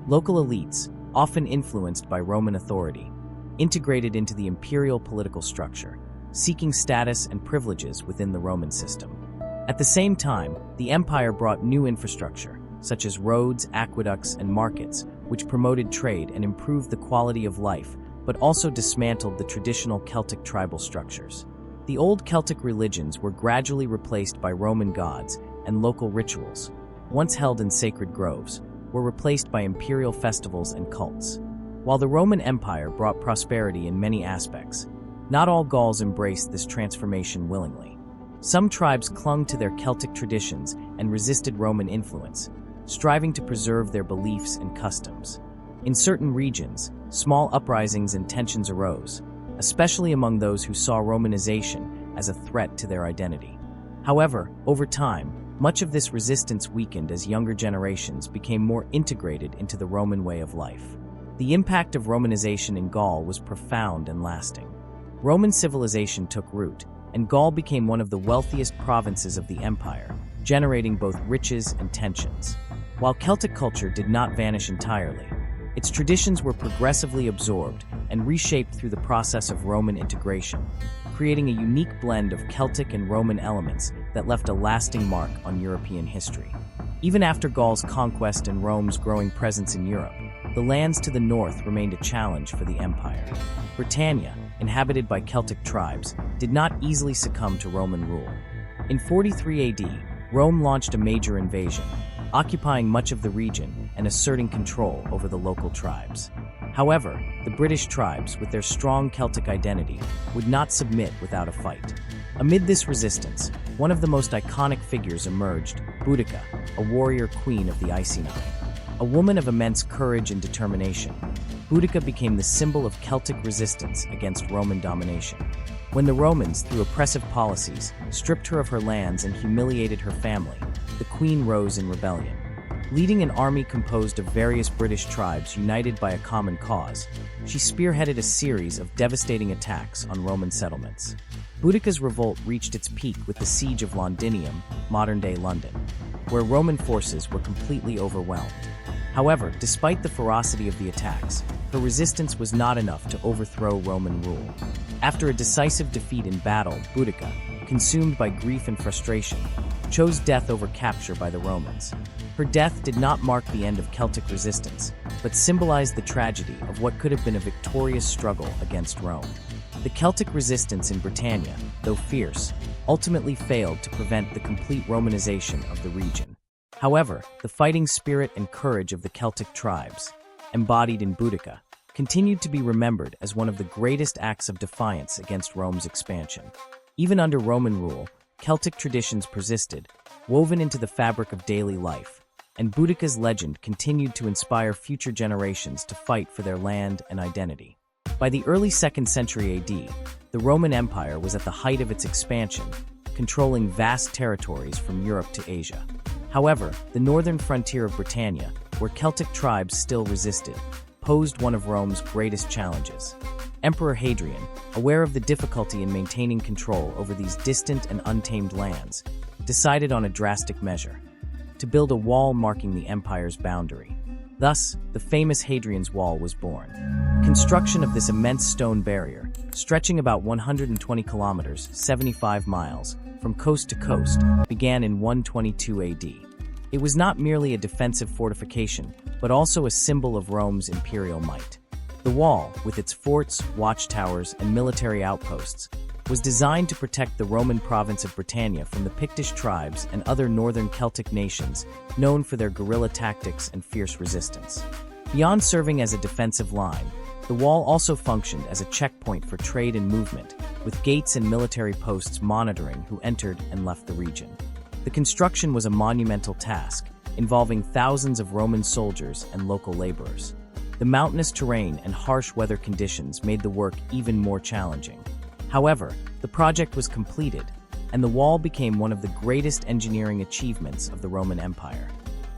Local elites, often influenced by Roman authority, integrated into the imperial political structure, seeking status and privileges within the Roman system. At the same time, the empire brought new infrastructure, such as roads, aqueducts, and markets, which promoted trade and improved the quality of life, but also dismantled the traditional Celtic tribal structures. The old Celtic religions were gradually replaced by Roman gods and local rituals, once held in sacred groves, were replaced by imperial festivals and cults. While the Roman Empire brought prosperity in many aspects, not all Gauls embraced this transformation willingly. Some tribes clung to their Celtic traditions and resisted Roman influence, striving to preserve their beliefs and customs. In certain regions, small uprisings and tensions arose, especially among those who saw Romanization as a threat to their identity. However, over time, much of this resistance weakened as younger generations became more integrated into the Roman way of life. The impact of Romanization in Gaul was profound and lasting. Roman civilization took root, and Gaul became one of the wealthiest provinces of the empire, generating both riches and tensions. While Celtic culture did not vanish entirely, its traditions were progressively absorbed and reshaped through the process of Roman integration, creating a unique blend of Celtic and Roman elements that left a lasting mark on European history. Even after Gaul's conquest and Rome's growing presence in Europe, the lands to the north remained a challenge for the empire. Britannia, inhabited by Celtic tribes, did not easily succumb to Roman rule. In 43 AD, Rome launched a major invasion, occupying much of the region and asserting control over the local tribes. However, the British tribes, with their strong Celtic identity, would not submit without a fight. Amid this resistance, one of the most iconic figures emerged, Boudica, a warrior queen of the Iceni. A woman of immense courage and determination, Boudica became the symbol of Celtic resistance against Roman domination. When the Romans, through oppressive policies, stripped her of her lands and humiliated her family, the queen rose in rebellion. Leading an army composed of various British tribes united by a common cause, she spearheaded a series of devastating attacks on Roman settlements. Boudica's revolt reached its peak with the siege of Londinium, modern-day London, where Roman forces were completely overwhelmed. However, despite the ferocity of the attacks, her resistance was not enough to overthrow Roman rule. After a decisive defeat in battle, Boudica, consumed by grief and frustration, chose death over capture by the Romans. Her death did not mark the end of Celtic resistance, but symbolized the tragedy of what could have been a victorious struggle against Rome. The Celtic resistance in Britannia, though fierce, ultimately failed to prevent the complete Romanization of the region. However, the fighting spirit and courage of the Celtic tribes, embodied in Boudica, continued to be remembered as one of the greatest acts of defiance against Rome's expansion. Even under Roman rule, Celtic traditions persisted, woven into the fabric of daily life, and Boudica's legend continued to inspire future generations to fight for their land and identity. By the early 2nd century AD, the Roman Empire was at the height of its expansion, controlling vast territories from Europe to Asia. However, the northern frontier of Britannia, where Celtic tribes still resisted, posed one of Rome's greatest challenges. Emperor Hadrian, aware of the difficulty in maintaining control over these distant and untamed lands, decided on a drastic measure: to build a wall marking the empire's boundary. Thus, the famous Hadrian's Wall was born. Construction of this immense stone barrier, stretching about 120 kilometers, 75 miles, from coast to coast, began in 122 AD. It was not merely a defensive fortification, but also a symbol of Rome's imperial might. The wall, with its forts, watchtowers, and military outposts, was designed to protect the Roman province of Britannia from the Pictish tribes and other northern Celtic nations known for their guerrilla tactics and fierce resistance. Beyond serving as a defensive line, the wall also functioned as a checkpoint for trade and movement, with gates and military posts monitoring who entered and left the region. The construction was a monumental task, involving thousands of Roman soldiers and local laborers. The mountainous terrain and harsh weather conditions made the work even more challenging. However, the project was completed, and the wall became one of the greatest engineering achievements of the Roman Empire.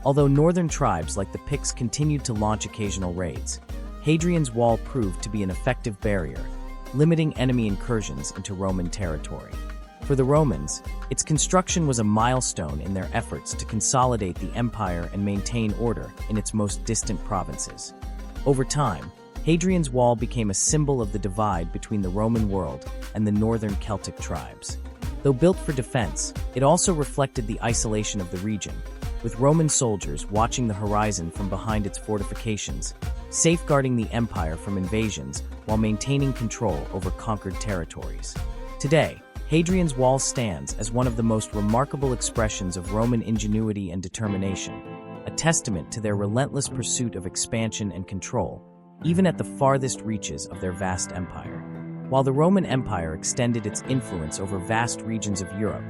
Although northern tribes like the Picts continued to launch occasional raids, Hadrian's Wall proved to be an effective barrier, limiting enemy incursions into Roman territory. For the Romans, its construction was a milestone in their efforts to consolidate the empire and maintain order in its most distant provinces. Over time, Hadrian's Wall became a symbol of the divide between the Roman world and the northern Celtic tribes. Though built for defense, it also reflected the isolation of the region, with Roman soldiers watching the horizon from behind its fortifications, safeguarding the empire from invasions while maintaining control over conquered territories. Today, Hadrian's Wall stands as one of the most remarkable expressions of Roman ingenuity and determination, a testament to their relentless pursuit of expansion and control, even at the farthest reaches of their vast empire. While the Roman Empire extended its influence over vast regions of Europe,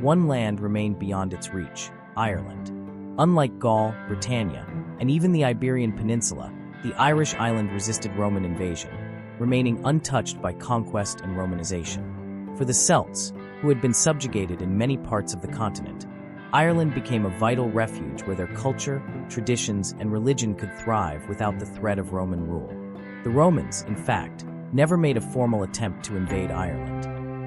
one land remained beyond its reach: Ireland. Unlike Gaul, Britannia, and even the Iberian Peninsula, the Irish island resisted Roman invasion, remaining untouched by conquest and Romanization. For the Celts, who had been subjugated in many parts of the continent, Ireland became a vital refuge where their culture, traditions, and religion could thrive without the threat of Roman rule. The Romans, in fact, never made a formal attempt to invade Ireland.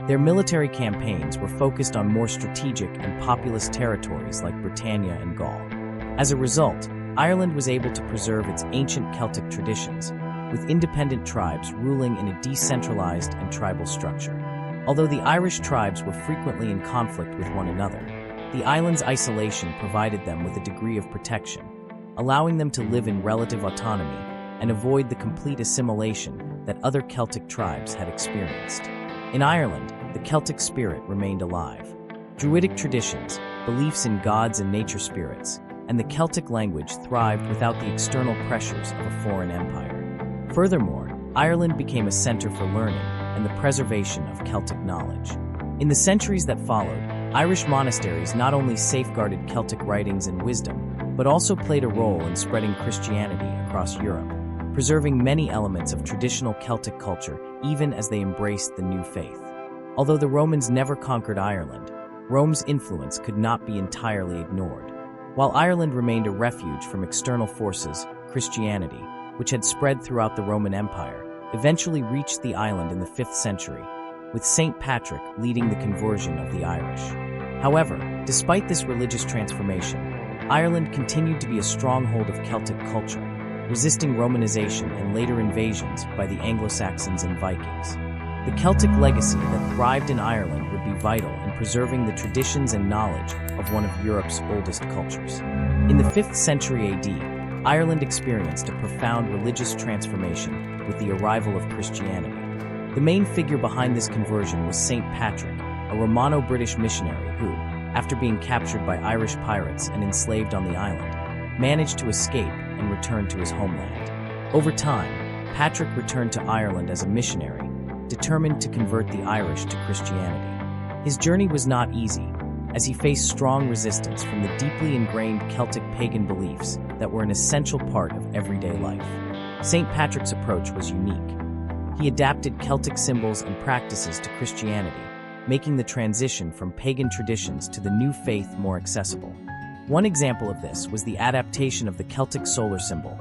Their military campaigns were focused on more strategic and populous territories like Britannia and Gaul. As a result, Ireland was able to preserve its ancient Celtic traditions, with independent tribes ruling in a decentralized and tribal structure. Although the Irish tribes were frequently in conflict with one another, the island's isolation provided them with a degree of protection, allowing them to live in relative autonomy and avoid the complete assimilation that other Celtic tribes had experienced. In Ireland, the Celtic spirit remained alive. Druidic traditions, beliefs in gods and nature spirits, and the Celtic language thrived without the external pressures of a foreign empire. Furthermore, Ireland became a center for learning and the preservation of Celtic knowledge. In the centuries that followed, Irish monasteries not only safeguarded Celtic writings and wisdom, but also played a role in spreading Christianity across Europe, preserving many elements of traditional Celtic culture even as they embraced the new faith. Although the Romans never conquered Ireland, Rome's influence could not be entirely ignored. While Ireland remained a refuge from external forces, Christianity, which had spread throughout the Roman Empire, eventually reached the island in the 5th century, with Saint Patrick leading the conversion of the Irish. However, despite this religious transformation, Ireland continued to be a stronghold of Celtic culture, resisting Romanization and later invasions by the Anglo-Saxons and Vikings. The Celtic legacy that thrived in Ireland would be vital in preserving the traditions and knowledge of one of Europe's oldest cultures. In the 5th century AD, Ireland experienced a profound religious transformation with the arrival of Christianity. The main figure behind this conversion was Saint Patrick, a Romano-British missionary who, after being captured by Irish pirates and enslaved on the island, managed to escape and return to his homeland. Over time, Patrick returned to Ireland as a missionary, determined to convert the Irish to Christianity. His journey was not easy, as he faced strong resistance from the deeply ingrained Celtic pagan beliefs that were an essential part of everyday life. St. Patrick's approach was unique. He adapted Celtic symbols and practices to Christianity, making the transition from pagan traditions to the new faith more accessible. One example of this was the adaptation of the Celtic solar symbol,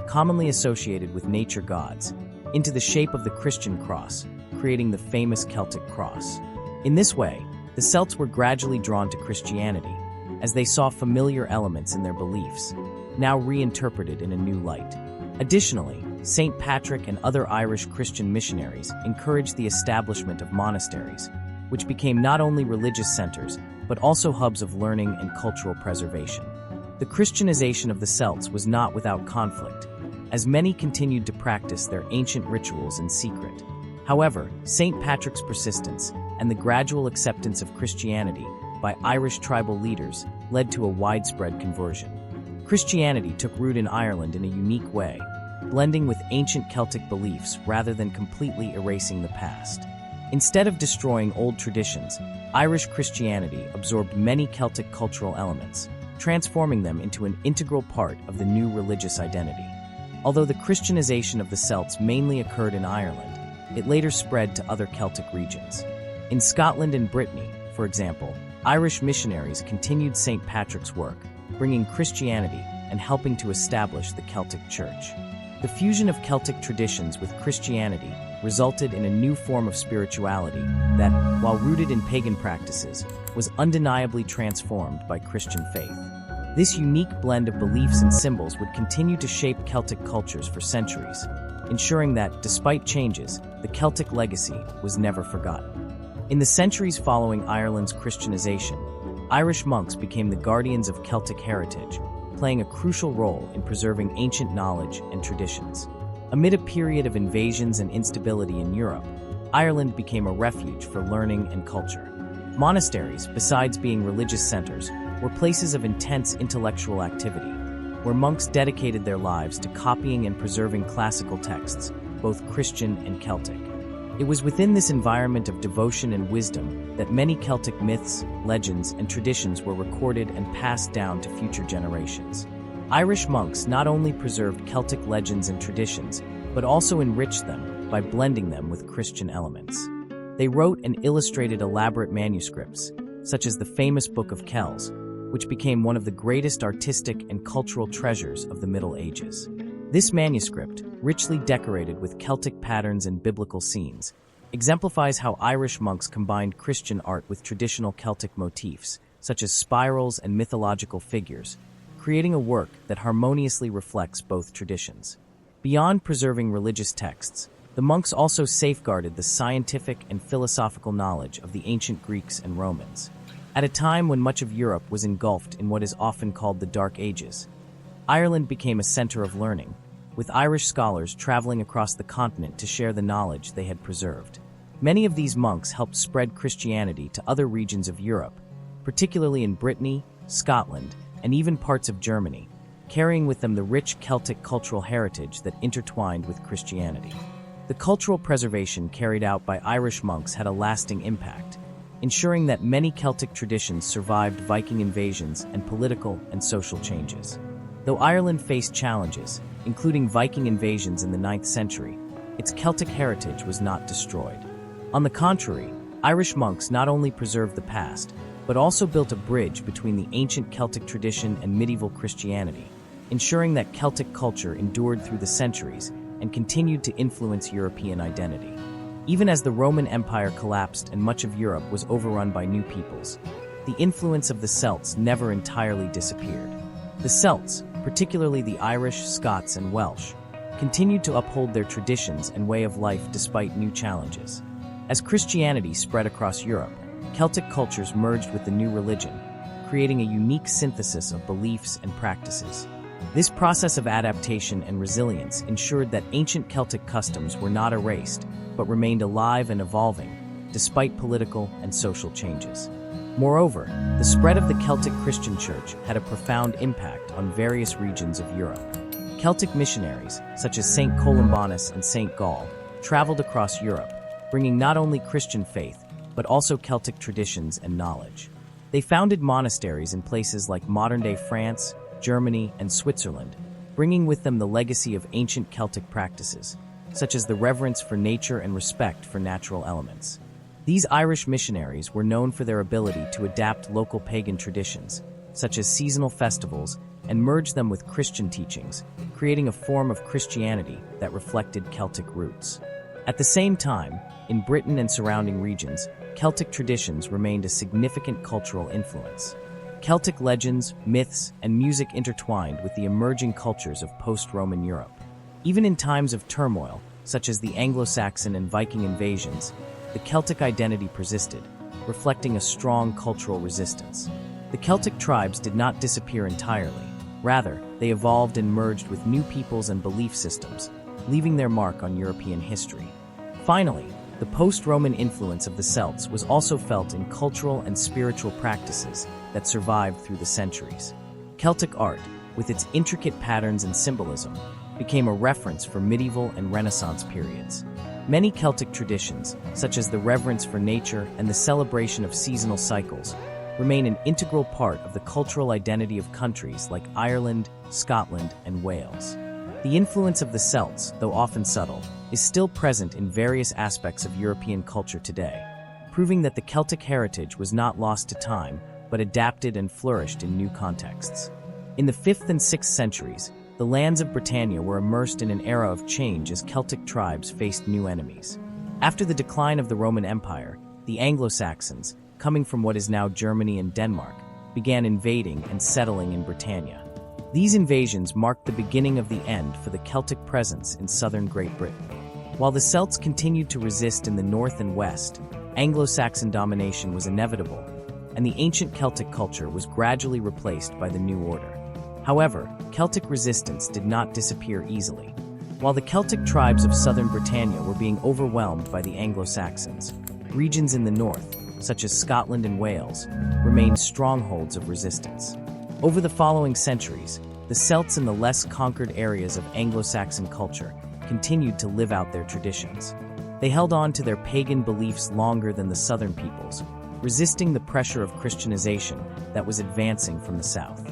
commonly associated with nature gods, into the shape of the Christian cross, creating the famous Celtic cross. In this way, the Celts were gradually drawn to Christianity, as they saw familiar elements in their beliefs, now reinterpreted in a new light. Additionally, St. Patrick and other Irish Christian missionaries encouraged the establishment of monasteries, which became not only religious centers, but also hubs of learning and cultural preservation. The Christianization of the Celts was not without conflict, as many continued to practice their ancient rituals in secret. However, St. Patrick's persistence and the gradual acceptance of Christianity by Irish tribal leaders led to a widespread conversion. Christianity took root in Ireland in a unique way, blending with ancient Celtic beliefs rather than completely erasing the past. Instead of destroying old traditions, Irish Christianity absorbed many Celtic cultural elements, transforming them into an integral part of the new religious identity. Although the Christianization of the Celts mainly occurred in Ireland, it later spread to other Celtic regions. In Scotland and Brittany, for example, Irish missionaries continued St. Patrick's work, bringing Christianity and helping to establish the Celtic Church. The fusion of Celtic traditions with Christianity resulted in a new form of spirituality that, while rooted in pagan practices, was undeniably transformed by Christian faith. This unique blend of beliefs and symbols would continue to shape Celtic cultures for centuries, ensuring that, despite changes, the Celtic legacy was never forgotten. In the centuries following Ireland's Christianization, Irish monks became the guardians of Celtic heritage, playing a crucial role in preserving ancient knowledge and traditions. Amid a period of invasions and instability in Europe, Ireland became a refuge for learning and culture. Monasteries, besides being religious centers, were places of intense intellectual activity, where monks dedicated their lives to copying and preserving classical texts, both Christian and Celtic. It was within this environment of devotion and wisdom that many Celtic myths, legends, and traditions were recorded and passed down to future generations. Irish monks not only preserved Celtic legends and traditions, but also enriched them by blending them with Christian elements. They wrote and illustrated elaborate manuscripts, such as the famous Book of Kells, which became one of the greatest artistic and cultural treasures of the Middle Ages. This manuscript, richly decorated with Celtic patterns and biblical scenes, exemplifies how Irish monks combined Christian art with traditional Celtic motifs, such as spirals and mythological figures, creating a work that harmoniously reflects both traditions. Beyond preserving religious texts, the monks also safeguarded the scientific and philosophical knowledge of the ancient Greeks and Romans. At a time when much of Europe was engulfed in what is often called the Dark Ages, Ireland became a center of learning, with Irish scholars traveling across the continent to share the knowledge they had preserved. Many of these monks helped spread Christianity to other regions of Europe, particularly in Brittany, Scotland, and even parts of Germany, carrying with them the rich Celtic cultural heritage that intertwined with Christianity. The cultural preservation carried out by Irish monks had a lasting impact, ensuring that many Celtic traditions survived Viking invasions and political and social changes. Though Ireland faced challenges, including Viking invasions in the 9th century, its Celtic heritage was not destroyed. On the contrary, Irish monks not only preserved the past, but also built a bridge between the ancient Celtic tradition and medieval Christianity, ensuring that Celtic culture endured through the centuries and continued to influence European identity. Even as the Roman Empire collapsed and much of Europe was overrun by new peoples, the influence of the Celts never entirely disappeared. The Celts, particularly the Irish, Scots, and Welsh, continued to uphold their traditions and way of life despite new challenges. As Christianity spread across Europe, Celtic cultures merged with the new religion, creating a unique synthesis of beliefs and practices. This process of adaptation and resilience ensured that ancient Celtic customs were not erased, but remained alive and evolving, despite political and social changes. Moreover, the spread of the Celtic Christian Church had a profound impact on various regions of Europe. Celtic missionaries, such as Saint Columbanus and Saint Gall, traveled across Europe, bringing not only Christian faith, but also Celtic traditions and knowledge. They founded monasteries in places like modern-day France, Germany, and Switzerland, bringing with them the legacy of ancient Celtic practices, such as the reverence for nature and respect for natural elements. These Irish missionaries were known for their ability to adapt local pagan traditions, such as seasonal festivals, and merge them with Christian teachings, creating a form of Christianity that reflected Celtic roots. At the same time, in Britain and surrounding regions, Celtic traditions remained a significant cultural influence. Celtic legends, myths, and music intertwined with the emerging cultures of post-Roman Europe. Even in times of turmoil, such as the Anglo-Saxon and Viking invasions, the Celtic identity persisted, reflecting a strong cultural resistance. The Celtic tribes did not disappear entirely. Rather, they evolved and merged with new peoples and belief systems, leaving their mark on European history. Finally, the post-Roman influence of the Celts was also felt in cultural and spiritual practices that survived through the centuries. Celtic art, with its intricate patterns and symbolism, became a reference for medieval and Renaissance periods. Many Celtic traditions, such as the reverence for nature and the celebration of seasonal cycles, remain an integral part of the cultural identity of countries like Ireland, Scotland, and Wales. The influence of the Celts, though often subtle, is still present in various aspects of European culture today, proving that the Celtic heritage was not lost to time, but adapted and flourished in new contexts. In the 5th and 6th centuries, the lands of Britannia were immersed in an era of change as Celtic tribes faced new enemies. After the decline of the Roman Empire, the Anglo-Saxons, coming from what is now Germany and Denmark, began invading and settling in Britannia. These invasions marked the beginning of the end for the Celtic presence in southern Great Britain. While the Celts continued to resist in the north and west, Anglo-Saxon domination was inevitable, and the ancient Celtic culture was gradually replaced by the new order. However, Celtic resistance did not disappear easily. While the Celtic tribes of southern Britannia were being overwhelmed by the Anglo-Saxons, regions in the north, such as Scotland and Wales, remained strongholds of resistance. Over the following centuries, the Celts in the less conquered areas of Anglo-Saxon culture continued to live out their traditions. They held on to their pagan beliefs longer than the southern peoples, resisting the pressure of Christianization that was advancing from the south.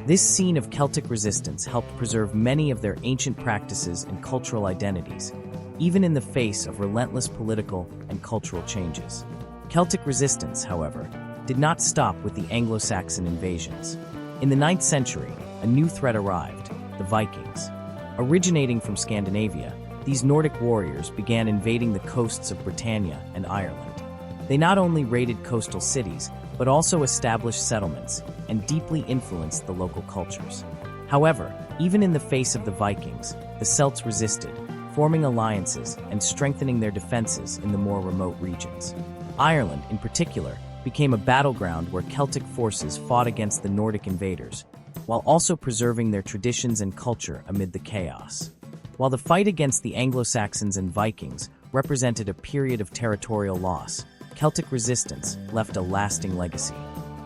This scene of Celtic resistance helped preserve many of their ancient practices and cultural identities, even in the face of relentless political and cultural changes. Celtic resistance, however, did not stop with the Anglo-Saxon invasions. In the 9th century, a new threat arrived: the Vikings. Originating from Scandinavia, these Nordic warriors began invading the coasts of Britannia and Ireland. They not only raided coastal cities, but also established settlements and deeply influenced the local cultures. However, even in the face of the Vikings, the Celts resisted, forming alliances and strengthening their defenses in the more remote regions. Ireland, in particular, became a battleground where Celtic forces fought against the Nordic invaders, while also preserving their traditions and culture amid the chaos. While the fight against the Anglo-Saxons and Vikings represented a period of territorial loss, Celtic resistance left a lasting legacy.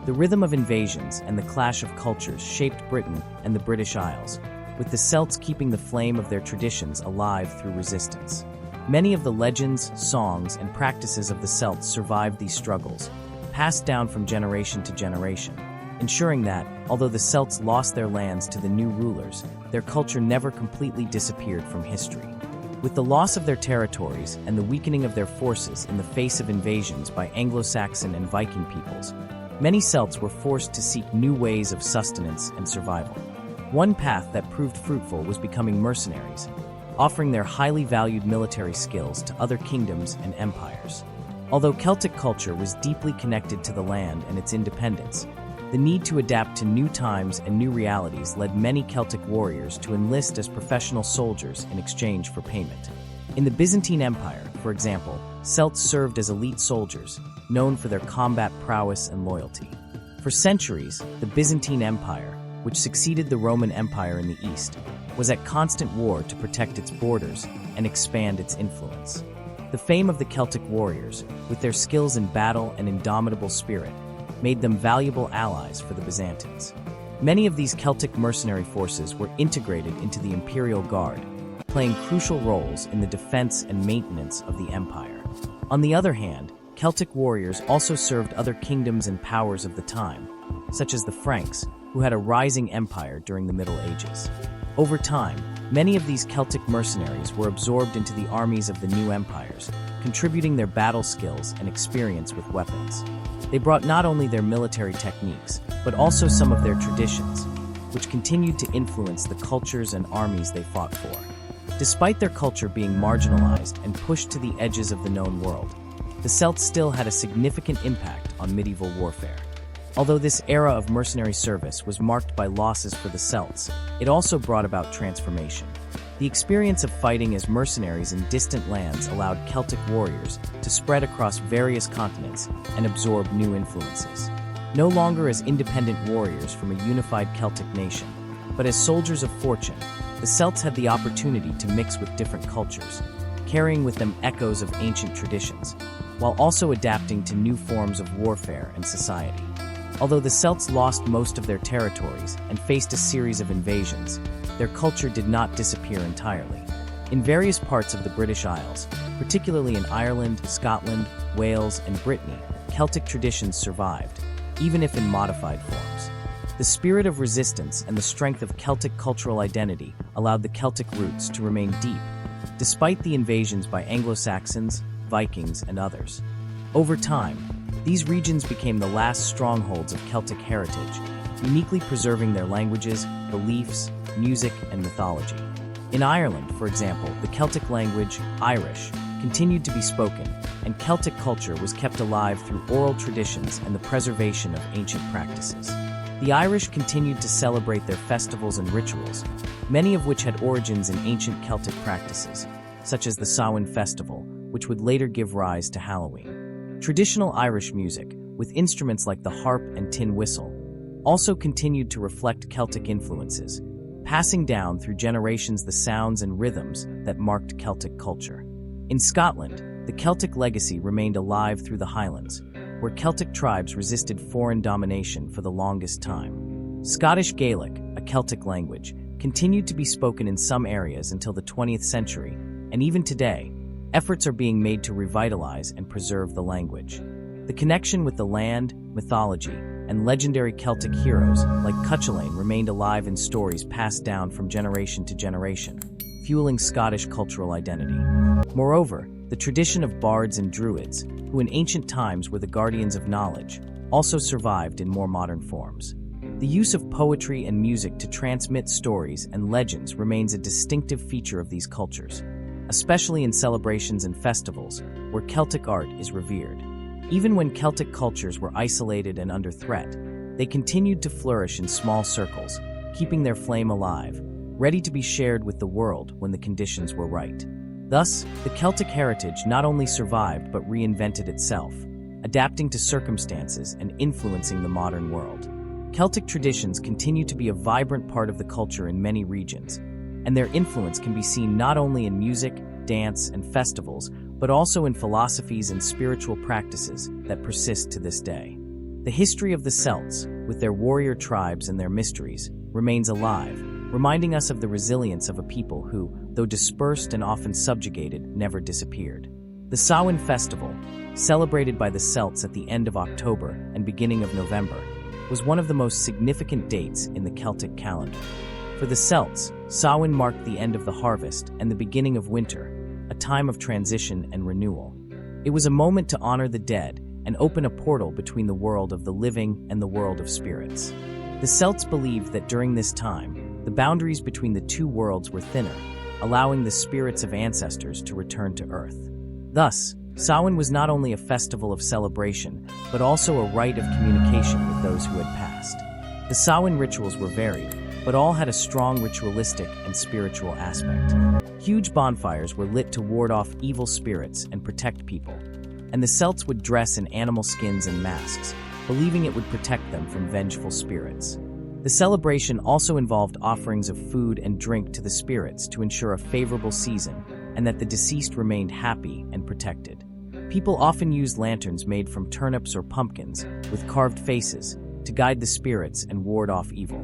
The rhythm of invasions and the clash of cultures shaped Britain and the British Isles, with the Celts keeping the flame of their traditions alive through resistance. Many of the legends, songs, and practices of the Celts survived these struggles, passed down from generation to generation, ensuring that, although the Celts lost their lands to the new rulers, their culture never completely disappeared from history. With the loss of their territories and the weakening of their forces in the face of invasions by Anglo-Saxon and Viking peoples, many Celts were forced to seek new ways of sustenance and survival. One path that proved fruitful was becoming mercenaries, offering their highly valued military skills to other kingdoms and empires. Although Celtic culture was deeply connected to the land and its independence, the need to adapt to new times and new realities led many Celtic warriors to enlist as professional soldiers in exchange for payment. In the Byzantine Empire, for example, Celts served as elite soldiers, known for their combat prowess and loyalty. For centuries, the Byzantine Empire, which succeeded the Roman Empire in the East, was at constant war to protect its borders and expand its influence. The fame of the Celtic warriors, with their skills in battle and indomitable spirit, made them valuable allies for the Byzantines. Many of these Celtic mercenary forces were integrated into the imperial guard, playing crucial roles in the defense and maintenance of the empire. On the other hand, Celtic warriors also served other kingdoms and powers of the time, such as the Franks, who had a rising empire during the Middle Ages. Over time, many of these Celtic mercenaries were absorbed into the armies of the new empires, contributing their battle skills and experience with weapons. They brought not only their military techniques, but also some of their traditions, which continued to influence the cultures and armies they fought for. Despite their culture being marginalized and pushed to the edges of the known world, the Celts still had a significant impact on medieval warfare. Although this era of mercenary service was marked by losses for the Celts, it also brought about transformation. The experience of fighting as mercenaries in distant lands allowed Celtic warriors to spread across various continents and absorb new influences. No longer as independent warriors from a unified Celtic nation, but as soldiers of fortune, the Celts had the opportunity to mix with different cultures, carrying with them echoes of ancient traditions, while also adapting to new forms of warfare and society. Although the Celts lost most of their territories and faced a series of invasions, their culture did not disappear entirely. In various parts of the British Isles, particularly in Ireland, Scotland, Wales, and Brittany, Celtic traditions survived, even if in modified forms. The spirit of resistance and the strength of Celtic cultural identity allowed the Celtic roots to remain deep, despite the invasions by Anglo-Saxons, Vikings, and others. Over time, these regions became the last strongholds of Celtic heritage, uniquely preserving their languages, beliefs, music, and mythology. In Ireland, for example, the Celtic language, Irish, continued to be spoken, and Celtic culture was kept alive through oral traditions and the preservation of ancient practices. The Irish continued to celebrate their festivals and rituals, many of which had origins in ancient Celtic practices, such as the Samhain festival, which would later give rise to Halloween. Traditional Irish music, with instruments like the harp and tin whistle, also continued to reflect Celtic influences, passing down through generations the sounds and rhythms that marked Celtic culture. In Scotland, the Celtic legacy remained alive through the Highlands, where Celtic tribes resisted foreign domination for the longest time. Scottish Gaelic, a Celtic language, continued to be spoken in some areas until the 20th century, and even today, efforts are being made to revitalize and preserve the language. The connection with the land, mythology, and legendary Celtic heroes like Cuchulainn remained alive in stories passed down from generation to generation, fueling Scottish cultural identity. Moreover, the tradition of bards and druids, who in ancient times were the guardians of knowledge, also survived in more modern forms. The use of poetry and music to transmit stories and legends remains a distinctive feature of these cultures, especially in celebrations and festivals where Celtic art is revered. Even when Celtic cultures were isolated and under threat, they continued to flourish in small circles, keeping their flame alive, ready to be shared with the world when the conditions were right. Thus, the Celtic heritage not only survived but reinvented itself, adapting to circumstances and influencing the modern world. Celtic traditions continue to be a vibrant part of the culture in many regions, and their influence can be seen not only in music, dance, and festivals, but also in philosophies and spiritual practices that persist to this day. The history of the Celts, with their warrior tribes and their mysteries, remains alive, reminding us of the resilience of a people who, though dispersed and often subjugated, never disappeared. The Samhain festival, celebrated by the Celts at the end of October and beginning of November, was one of the most significant dates in the Celtic calendar. For the Celts, Samhain marked the end of the harvest and the beginning of winter, a time of transition and renewal. It was a moment to honor the dead and open a portal between the world of the living and the world of spirits. The Celts believed that during this time, the boundaries between the two worlds were thinner, allowing the spirits of ancestors to return to Earth. Thus, Samhain was not only a festival of celebration, but also a rite of communication with those who had passed. The Samhain rituals were varied, but all had a strong ritualistic and spiritual aspect. Huge bonfires were lit to ward off evil spirits and protect people, and the Celts would dress in animal skins and masks, believing it would protect them from vengeful spirits. The celebration also involved offerings of food and drink to the spirits to ensure a favorable season and that the deceased remained happy and protected. People often used lanterns made from turnips or pumpkins with carved faces to guide the spirits and ward off evil.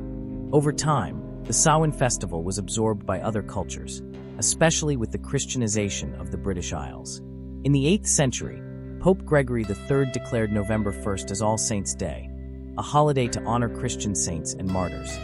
Over time, the Samhain festival was absorbed by other cultures, especially with the Christianization of the British Isles. In the 8th century, Pope Gregory III declared November 1st as All Saints' Day, a holiday to honor Christian saints and martyrs.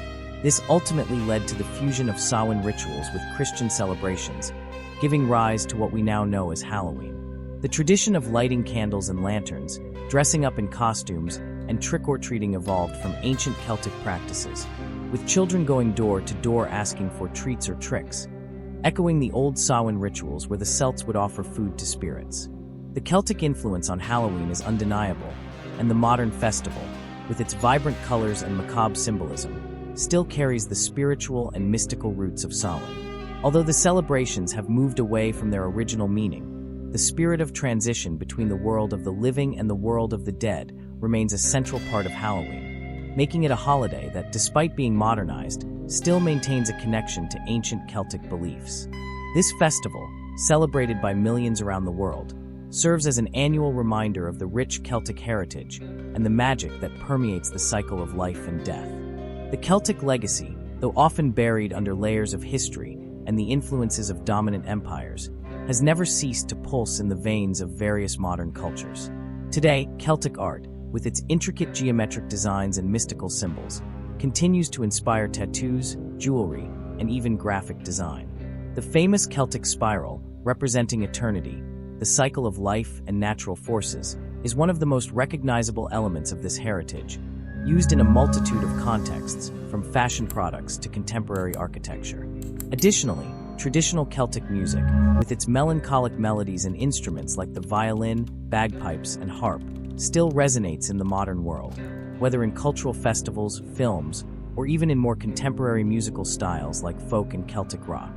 This ultimately led to the fusion of Samhain rituals with Christian celebrations, giving rise to what we now know as Halloween. The tradition of lighting candles and lanterns, dressing up in costumes, and trick-or-treating evolved from ancient Celtic practices, with children going door to door asking for treats or tricks, echoing the old Samhain rituals where the Celts would offer food to spirits. The Celtic influence on Halloween is undeniable, and the modern festival, with its vibrant colors and macabre symbolism, still carries the spiritual and mystical roots of Samhain. Although the celebrations have moved away from their original meaning, the spirit of transition between the world of the living and the world of the dead remains a central part of Halloween, making it a holiday that, despite being modernized, still maintains a connection to ancient Celtic beliefs. This festival, celebrated by millions around the world, serves as an annual reminder of the rich Celtic heritage and the magic that permeates the cycle of life and death. The Celtic legacy, though often buried under layers of history and the influences of dominant empires, has never ceased to pulse in the veins of various modern cultures. Today, Celtic art, with its intricate geometric designs and mystical symbols, continues to inspire tattoos, jewelry, and even graphic design. The famous Celtic spiral, representing eternity, the cycle of life and natural forces, is one of the most recognizable elements of this heritage, used in a multitude of contexts, from fashion products to contemporary architecture. Additionally, traditional Celtic music, with its melancholic melodies and instruments like the violin, bagpipes, and harp, still resonates in the modern world, whether in cultural festivals, films, or even in more contemporary musical styles like folk and Celtic rock.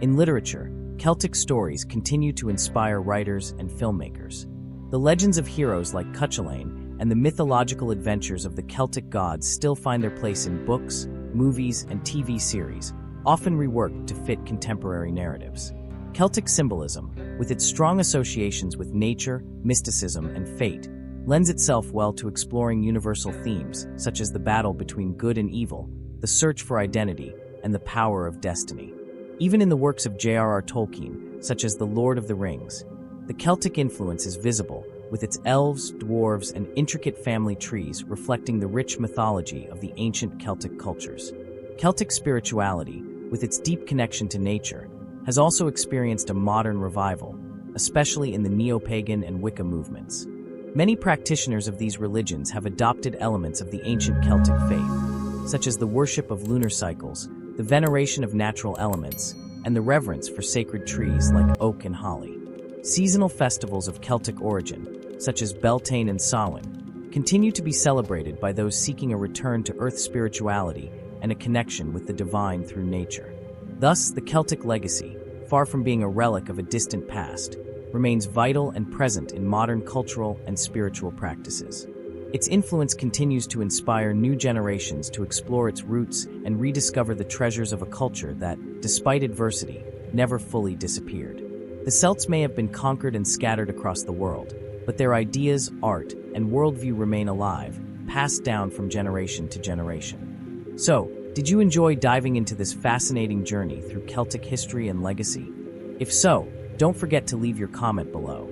In literature, Celtic stories continue to inspire writers and filmmakers. The legends of heroes like Cuchulainn and the mythological adventures of the Celtic gods still find their place in books, movies, and TV series, often reworked to fit contemporary narratives. Celtic symbolism, with its strong associations with nature, mysticism, and fate, lends itself well to exploring universal themes, such as the battle between good and evil, the search for identity, and the power of destiny. Even in the works of J.R.R. Tolkien, such as The Lord of the Rings, the Celtic influence is visible, with its elves, dwarves, and intricate family trees reflecting the rich mythology of the ancient Celtic cultures. Celtic spirituality, with its deep connection to nature, has also experienced a modern revival, especially in the neo-pagan and Wicca movements. Many practitioners of these religions have adopted elements of the ancient Celtic faith, such as the worship of lunar cycles, the veneration of natural elements, and the reverence for sacred trees like oak and holly. Seasonal festivals of Celtic origin, such as Beltane and Samhain, continue to be celebrated by those seeking a return to earth spirituality and a connection with the divine through nature. Thus, the Celtic legacy, far from being a relic of a distant past, remains vital and present in modern cultural and spiritual practices. Its influence continues to inspire new generations to explore its roots and rediscover the treasures of a culture that, despite adversity, never fully disappeared. The Celts may have been conquered and scattered across the world, but their ideas, art, and worldview remain alive, passed down from generation to generation. So, did you enjoy diving into this fascinating journey through Celtic history and legacy? If so, don't forget to leave your comment below.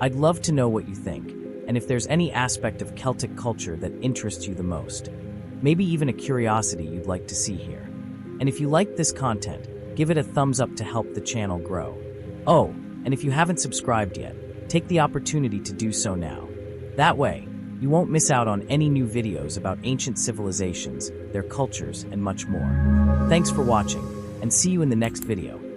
I'd love to know what you think, and if there's any aspect of Celtic culture that interests you the most. Maybe even a curiosity you'd like to see here. And if you liked this content, give it a thumbs up to help the channel grow. Oh, and if you haven't subscribed yet, take the opportunity to do so now. That way, you won't miss out on any new videos about ancient civilizations, their cultures, and much more. Thanks for watching, and see you in the next video.